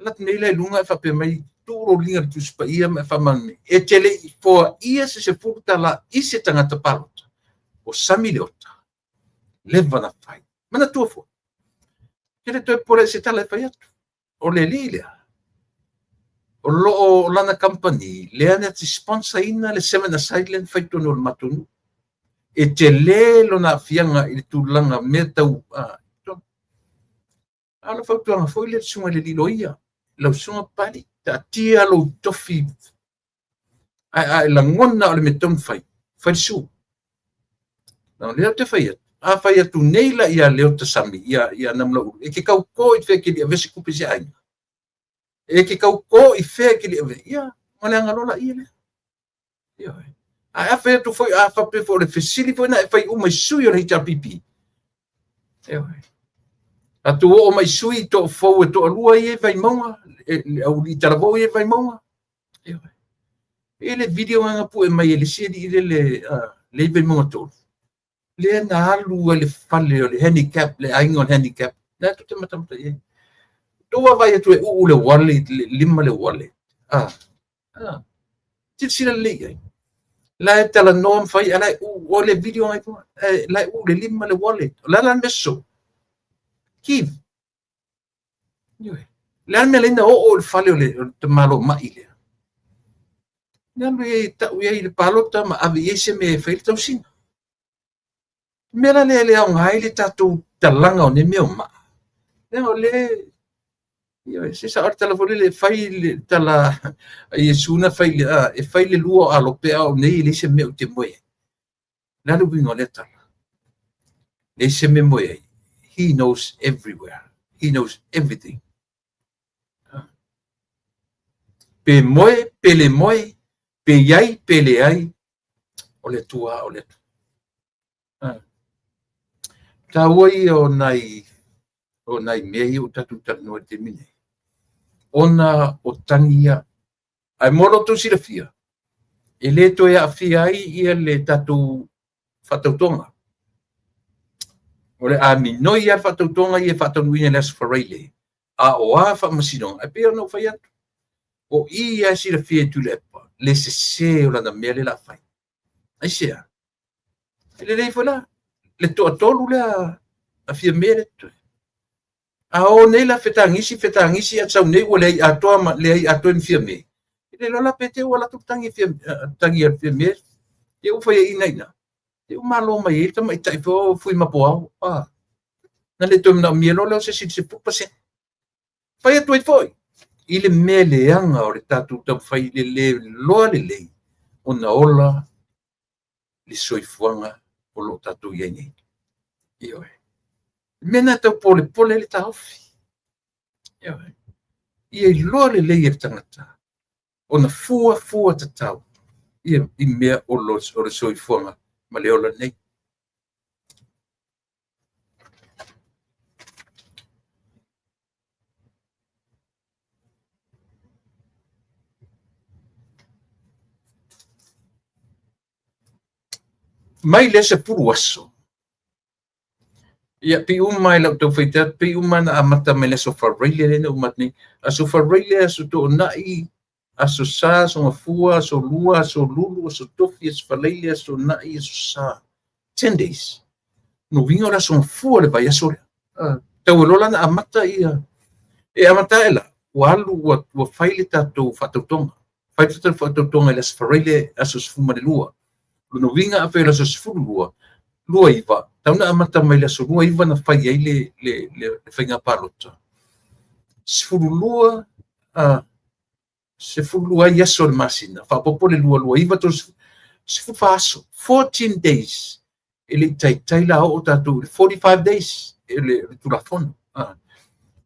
la tnele lunga fa pe mai turo linga tu spaia me fa man e tele fo ia se furta la i se tangata palota o samiliota leva na fai mana tu fo ele to por se tala fai o le lilia o lo lana company le ana ti sponsor ina le semana silent fai to no matunu e tele lo na fianga i tu langa meta ala fa tu nga foi le sunga le liloia lo sunga pali ta tia lo tofi ai la ngona le meton fai su no le te fai a fai tu neila ia le te sami ia namla e ke kau ko i fe ke dia vesi ku pisi ai e ke kau ko i fe ke dia ia mala ngalola ia le ia a fe tu foi a fa pe for le fesili foi na fai uma sui o le pipi ia a tu o mai sui to fo to lua ia vai monga o li taravo ia vai monga ia ele video nga pu e mai ele se di le vai monga to le na alu le fale le handicap le aingon handicap na tu te matam te tu vai tu le wallet lima le wallet ti sila le la tala non fai ala o le video ai la le lima le wallet la messo kiv la me le na o fale le te malo mai le na le ta u le palota ma ave ese me fai tau sin Mela le au ngai le tatu talanga o ne meo ma. Le o le io se sa arta la le fai le tala e suna fai le e fai le lua a lo pe au nei le se meo te moe. La lu bingo le tala. Le se me moe. He knows everywhere. He knows everything. Pe moe, pe le moe, pe iai, pe le ai, o le tua, o le tua. Ta oi o nai mei o tatu tanu te mine. Ona o tangia, ai moro tu sira fia. E le to e a fia ai ia le tatu fatautonga. O le a minoi ia fatautonga ia fataunuina le asfareile. A o a fa masino, ai pia no fai atu. O ia sira fia tu le epa, le se o lana mea le la fai. Ai sea. Le lei fola, le to atolu le a fia mea le tu. A o nei la fetangisi a tsau nei o le atoa le ai atoa in fia mea. Le lola pete o la tutangi fia tangi al fia mea. Te u fai ina ina. Te u malo mai e tama i tai fo fui mapoau. Na le tom na mielo le o se se pupa se. Fai atu i foi. I le mea le anga o le tatu tau fai le loa le lei. O na ola le soifuanga o lo tatu iai nei. Ioe. Mena tau pole le taufi. Ioe. Ia i loa le lei e tangata. O na fua tatau. Ia i mea o le soifuanga ma le ola nei. Mai le se puru aso. Ia pi umai lau tau whaita, pi umana a mata me le sofa reile le na umatni. A sofa reile aso to nai, aso sa, aso ngafua, aso lua, aso lulu, aso tofi, aso faleile, aso nai, aso sa. 10 days. No vinga ora son fua le vai aso. Tau elola na a mata ia. E a mata ela, walu wa faile tatou whatautonga. Faile tatou whatautonga le sofa reile aso sfuma le lua. No vinga a whaila aso sfuma lua. Lua iwa, tauna amata mai le so lua iwa na fai ai le whainga palota. Sifuru lua, sifuru lua i aso le masina, whapopo le lua iwa to sifuru whaaso, 14 days, ele tai la o tatu, 45 days, ele tulafona.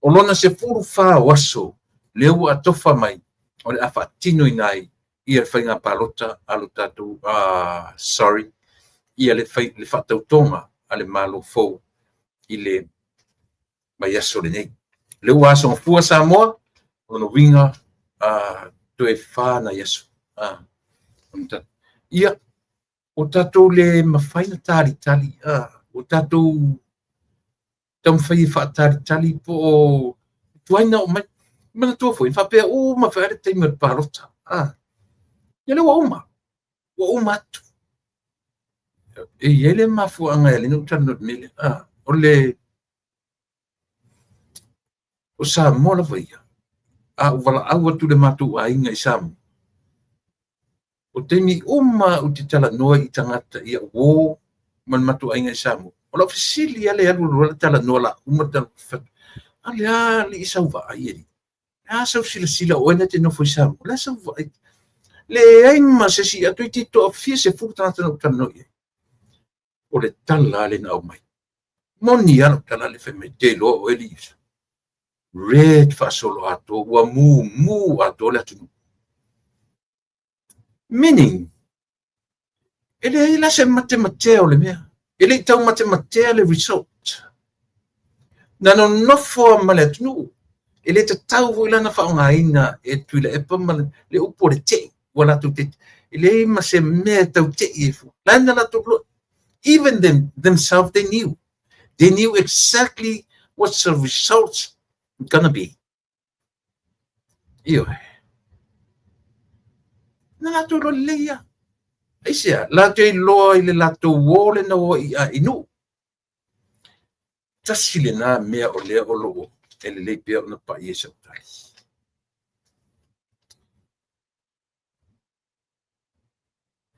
O lona sifuru wha aso, leu atofa mai, o le afa tino inai, i le whainga palota, alo tatu, sorry, ia le whatautonga a le malo fou i le mai aso le nei. Le ua aso ngafua sa moa, o no winga to e whana yaso. Ia, o tatou le mawhaina tali, o tatou tam whai tali po o tuaina o mai, mana tua foi, whapea o mawhaere teima parota. Ia le wa uma atu. E ele mafuanga ele no tano mele o le o sa mola vai a wala awa tu le matu a inga i samu o temi uma o te tala noa i tangata ia wo man matu a inga i samu o la fisili ale alu rola tala noa la uma tala fat ale ali i sau va ai a sau sila o ena te no foi samu la sau va le aima se si atu i tito a fia se fuku tangata no tala noa o le tala ale na au mai. Moni ano tala le fe me te lo o eli. Red fa solo ato wa mu ato le atu. Meaning, ele la se mate o le mea. Ele tau mate le result. Na no fo male atu. Ele te tau vo ila na fa nga ina e tu le e pa male le upo le te wala tu te. Ele ma se me tau te e fu. Lana la tu even themselves they knew. They knew exactly what's the results gonna be. Io. Na la to leia. Isia, la te loa i le la to wole na o i a inu. Tasile na mea o lea o loo. Ele le pia na pa i e sa tai.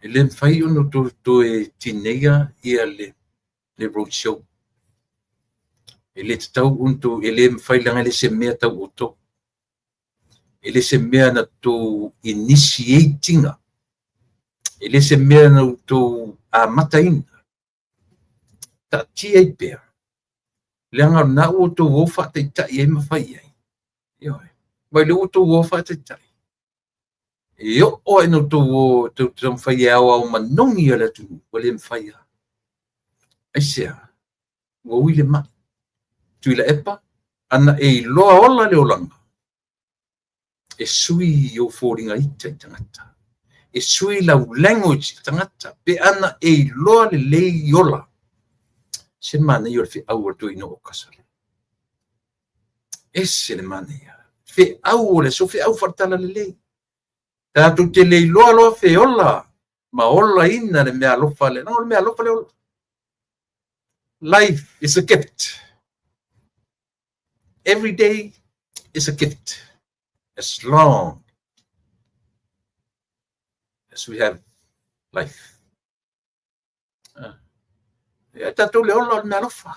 Ele mfai ono to e tinea i a le le roadshow. Ele tau untu ele mfailanga le se mea tau uto. Ele se mea na to initiatinga. Ele se mea na to mataina. Ta tia i pea. Leanga na uto wofa te ta i mawhai ai. Ioi. Mai le uto wofa te tai. Yo o eno to wo to mawhai au manongi ala tu. Wale mawhai a. Aisea. Wa wile ma. Tuila epa. Ana e loa ola le olanga. E sui o fōringa ita i tangata. E sui lau language i tangata. Pe ana e loa le lei ola. Se mana i o le fi au o tui no o kasara. Ese le mana ia. Fi au o le so fi au fartala le lei. Tātou te lei loa fi ola. Ma ola ina le mea lofa le. No, le mea lofa le ola. Life is a gift. Every day is a gift. As long as we have life. Tātou le ola le mea lofa.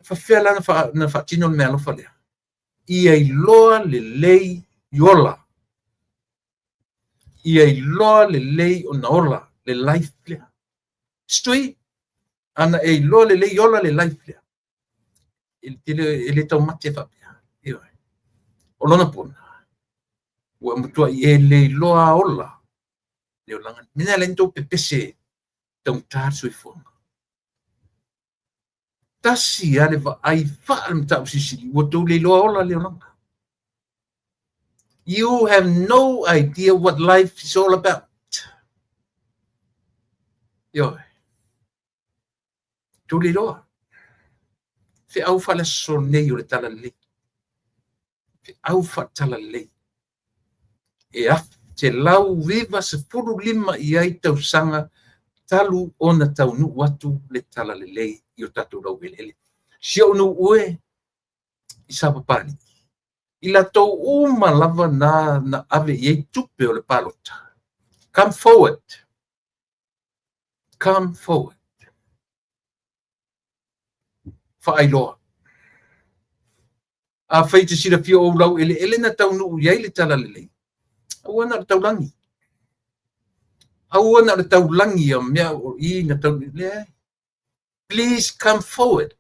Whawhia lana na whaatino le mea lofa lea. Ia i loa le lei i ola. Ia i loa le lei o na ola, le life lea. Stui, ana e i loa le lei i ola le life lea. Ele tau mate whapea. Ioi. O lona pona. Ua mutua i e le i loa ola. Leo langa. Mina le nto pepese tau tār sui fonga. Tasi ale va ai wha tau sisili. Ua tau le loa ola leo langa. You have no idea what life is all about. Ioi. Tau le loa. Fe au fa le so nei o le tala lei. Fe au fa tala lei. E af te lau viva se furu lima i ai tau sanga talu ona tau nu watu le tala le lei i o tatu rau ele. Si au nu ue i sapapani. I la tau uma lava na ave i ei tupe o le palota. Come forward. Come forward. Whaailoa. A whaite sira fio o rau ele na tau nu iai le tala le lei. Aua na tau langi. Aua na tau langi a mea o i na tau le. Please come forward.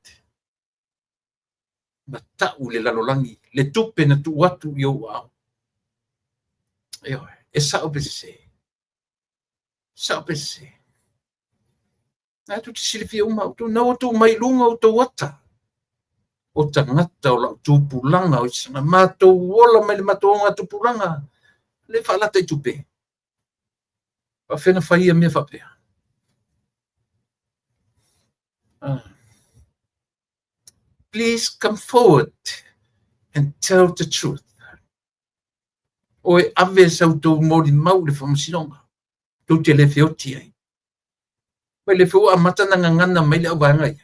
Ma tau le lalo langi. Le tupe na tu watu i o au. E sao pese. Sao pese. Nā tu te siri fia umau tu. Nā o tu mai lunga o tu wata. O tangata o la tupulanga o isanga. Mātou wola mai le mātou ngā tupulanga. Le whaalata i tupe. Pa whena whaia mea whapea. Please come forward and tell the truth. O e ave sau tō mori mau le whamasinonga. Tō te le whioti ai. Mai le whio a matana ngangana mai le au vangai.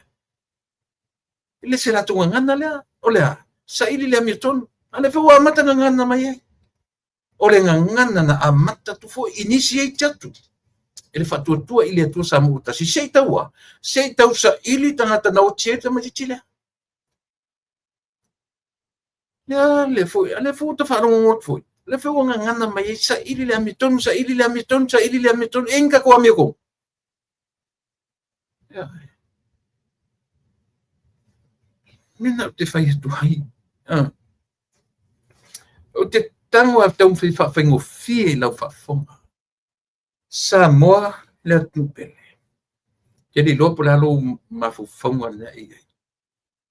Ile se rato ngangana lea. O lea. Sa ili lea mia tonu. A le whio a matana ngangana mai ai. O le ngangana na a mata tu fo initiate atu. Ele whatuatua ili atua sa muuta. Si sei taua. Sei tau sa ili tangata na o tieta mai titile. Ya le foi ta fa ngot foi. Le foi ngangana mai sa ili le amiton sa ili le amiton sa ili le amiton enka ko amigo. Ya. Mina te fai tu hai. O te tango a tau fa fengo fie lau fa fonga. Sa moa le tupele. Jadi lo pola lo mafu fonga na ia.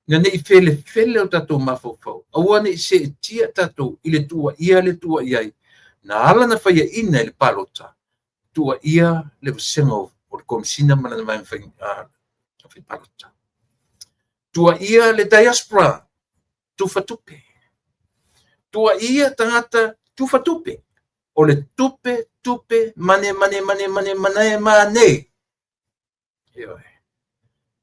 Na nei fele o tatou mafofau. Aua nei se tia tatou i le tua ia iai. Na ala na whaia ina le palota. Tua ia le vasenga o le komisina mana na mai whai palota. Tua ia le diaspora. Tufatupe. Tua ia tangata tufatupe. O le tupe mane. Ioi.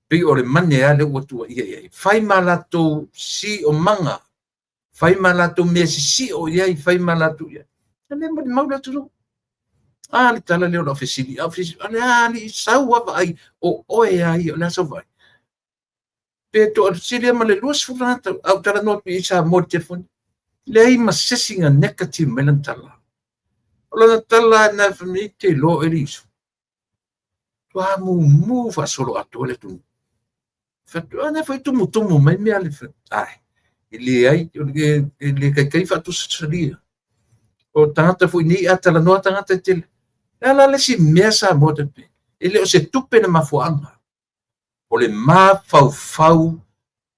Pi o le mane ale ua tua iai. Whai malato si o manga. Whai malato mea si o iai. Whai malato iai. Na le maula turu. le tala leo la ofisili ali sau ava ai o oe ai o la so vai pe to sili ma le luas fulana au tala no pi sa mo telefoni le ai ma sesinga negative melan tala ola tala na fami te lo eriso tua mu fa solo atole tu fa ana foi tu mai me ale fa ai ele ai ele kai fa tu salia o tangata foi ni atala no tangata te la le si mesa mo te pe ele o se tupe na mafuanga o le mafau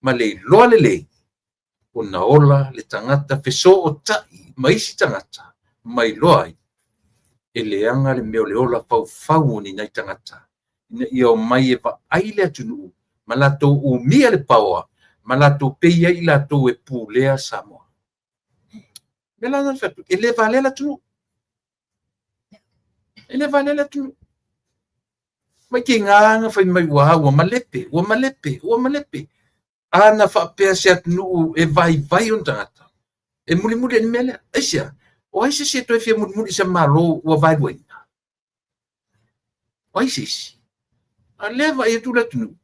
ma le loa le ona ola le tangata feso o tai mai si tangata mai loa ai e leanga le meo le ola fau ni nai tangata ia o mai e ai le atunu ma latou umia le paoa ma latou peia i latou e pulea Samoa me lana fatu e le vale la tunu ele vale la tu mai ki nganga fai mai wa malepe ana fa pe se atnu e vai on tata e muli ni mele asia o ai se to e fe muli se malo wa vai wai o ai se a leva e tu la tu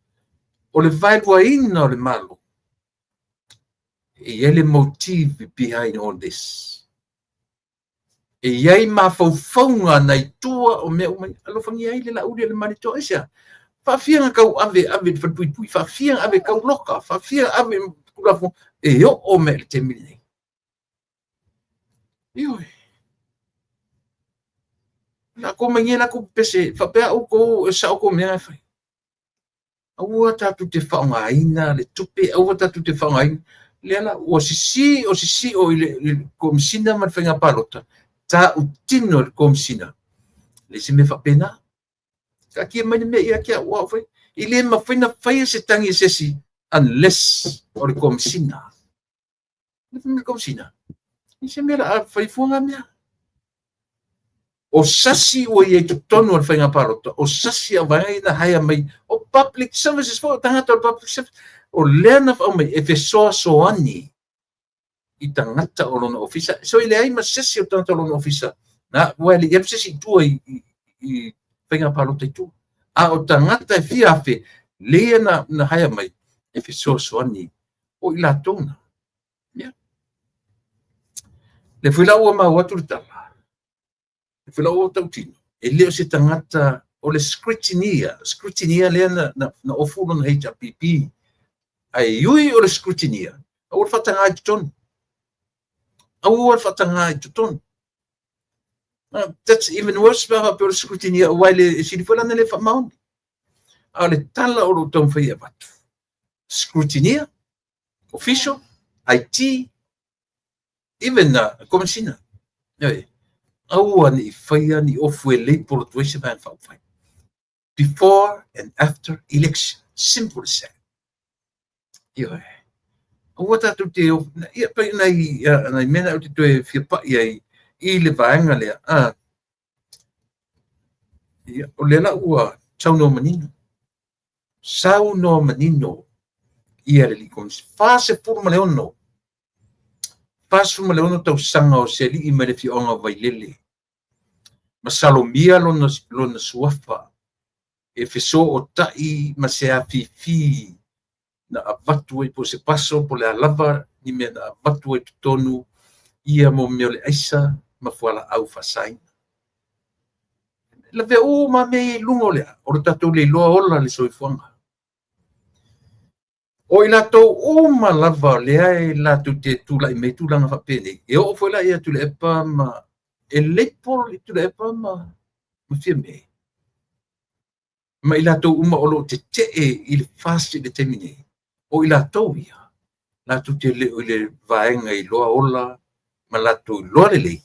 o le vai wai no le malo e ele motive behind all this e iai mafaufaunga nei tua o mea umai alofangi ai le lauri le manito esa fafianga kau ave fatui fafianga ave kau loka fafianga ave kulafo e yo o me te mini yo la ko mangena ko pese fa pe o ko sa o ko mea fai au ta tu te faunga ina le tupe au ta tu te faunga ina le ala o sisi o ile komsina man fenga palota ta utino le komsina le se me fa pena ka ki mai me ia kia wa fai ile ma fina fai se tangi sesi unless o le komsina le komsina ni se me la fai funga mea o sasi o ye tono le fai ngapalota o sasi vai na haya mai o public services for tangata o public service o lena fa mai e fe so ani i tangata o lona ofisa so ile ai ma sesi o tangata o lona ofisa na wali e sesi tu i fenga palota tu a o tangata e fia fe le na haya mai e fe so ani o ila tona ya le fila o ma watu tala le fila o tautino e le se tangata o le scrutinia le na ofulo na HRPP ai yui o le scrutinia o le fatanga i ton au le fatanga i ton that's even worse para per scrutinia while si fola na le fa maun a le tala o lo ton fai abatu scrutinia official IT even komsina au ani fai ani ofu le por tu se van fa before and after election simple as that yo wata tu te ia pa na mena o te te fia pa ia I le vaenga le ia o le la ua sau no manino ia le likom fase por maleono tau sanga o se li I me le fionga vailele masalomia lona suafa e feso o tai ma se afifi na avatu e po se paso po le alava ni me na avatu e tonu ia mo me le aisa ma fuala au fasai la ve o ma me lungo le o tatu le loa ola le soifuanga o ila to o ma lava le ai la tu te tula I me tula nga fapene e o foi la ia tu le pa ma e le por tu le pa ma fia me ma ila to uma o lo te il fasti de termine o ila to ia la tu te le vaenga I loa ola ma la tu loa le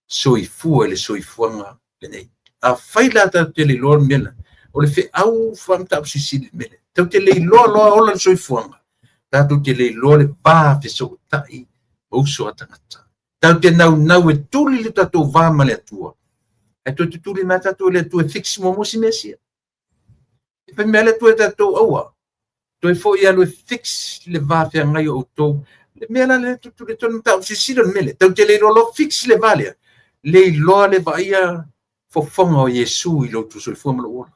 soifua le soifuanga le nei a faila ta te le loa mena o le fe au fanta sisi mena ta te le loa ola le soifuanga ta te le loa le pa fe so tai o so atangata ta te nau e tuli le tato va ma le tua e to te tuli mata to le tu fix mo mo si mesia e pe mele tu tato awa to e fo ia lo fix le va fe ngai o to le mela le tu le ton ta sisi le mele ta te le lo fix le vale le loa le vaia fofonga o Yesu I lo tu soifua ma lo ola.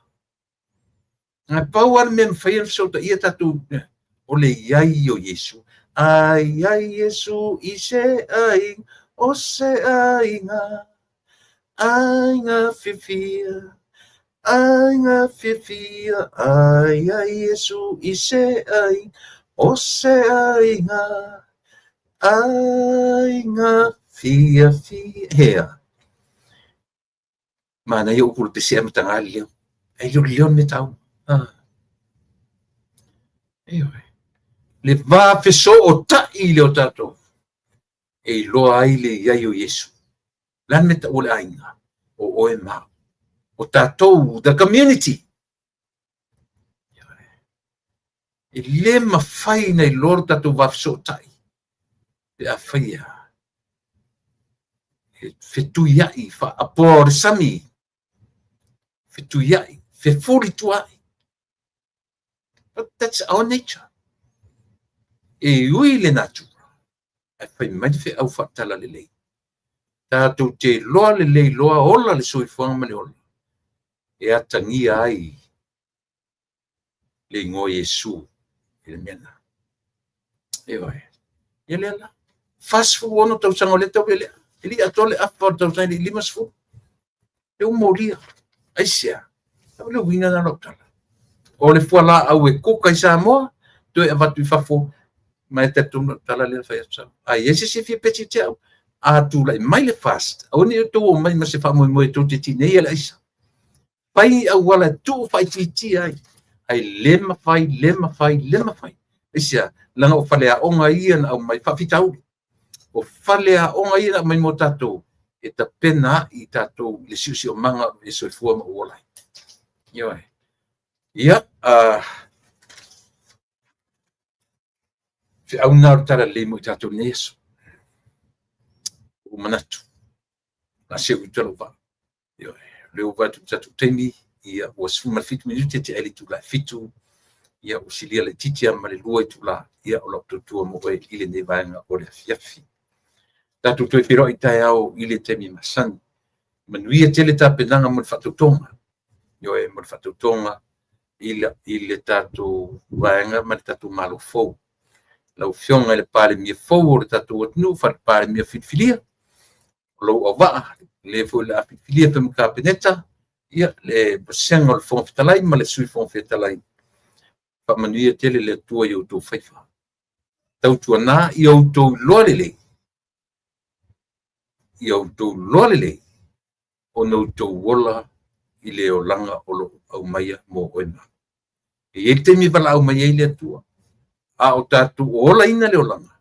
Nga pau ana mea mwhaia so ta ia tatu o le iai o Yesu. Ai Yesu I se ai o se ai ngā whiwhia. Ai ngā whiwhia. Ai Yesu I se ai o se ai ngā whiwhia. Hea. Mana ia ukuru te sea matanga leo. Ai leon me tau. Le va feso o tai leo tato. E loa ai le iai o Yesu. Lan me ta ole ainga. O oe ma. O tato, the community. E le mawhai nei lor tato va feso o tai. E a whaia. E fetu iai, fa apore sami. Fetu iai, fe furi tuai. But that's our nature. E ui le natura. E whai mai fe au whatala le lei. Tātou te loa le lei loa ola le soi whanga le ola. E atangia ai le ngō Yesu e le mena. E oi. E le ala. Fasfu ono tau sanga le tau ele. E li atole apa tau sanga le limas fu. E umoria. Aisia. Tau le wina na loptala. O le fuala au e kuka I Samoa. Toi avatu I fafo. Mai te tunu tala le whai atau. Ai ese se fia peti te au. A tu lai mai le fast. Au ni to o mai ma se fa mo to te tine ia laisa. Pai au wala tu fai ti ai. Ai lema fai. Isia langa o fale a onga ia na au mai fa fitau. O fale a onga ia na mai mo tato. E ta pena I tato le siusi o manga e soifua ma uolai. Ioi. Ia fi au nau tara le mo tato neso. O manatu. Na se utalo va. Ioi. Le uva tu tatu temi. Ia o sfuma fitu minuti te eli tu la fitu. Ia o silia le titia ma le lua tu la. Ia o la tutua mo e ile ne vaenga o le fiafi. Tatu toi piro I tai au ile temi masani. Manuia tele ta penanga mo le fatutonga. Ioi mo le fatutonga. Ile tatu vaenga ma le tatu malo fou. Lau fionga le pale mia fou o le tatu watnu fa le pale mia fitfilia. Lau o waa le fo le fitfilia pe muka peneta. Ia le senga le fong fitalai ma le sui fong fitalai. Pa manuia tele le tua I utou faifa. Tau tua na I utou loa lele. I utou loa lele. O na utou wola I le o langa o lo au maia mo oema. E te mi wala au maia I le tua. A o tatu o ola ina le o langa.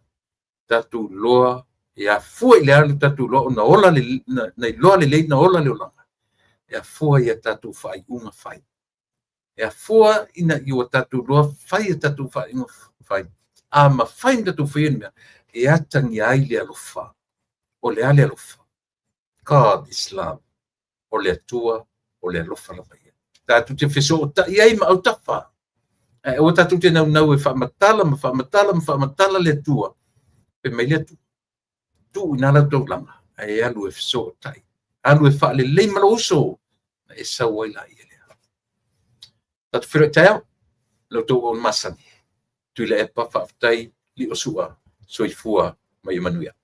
Tatu loa e a fua I le ale tatu loa na ola le na loa lele na ola le o langa. E a fua I a tatu fai unga fai. E a fua ina I o tatu loa fai a tatu fai unga fai. A ma fai tatu fai mea. E atangi ai le alofa. O le ale alofa. God is love. O le atua, o le alofa la fai. Tatu te feso o ta iai ma au tafa. E o tatu te nau e whaamatala le atua. Pe mai le atua. Tu ina la tau langa. E alu e feso o tai. Alu e wha le lei malo uso. E sau ai la ia lea. Tatu whiro tau, lo tau o masani. Tui le epa whaafitai li o sua, soifua mai manuia.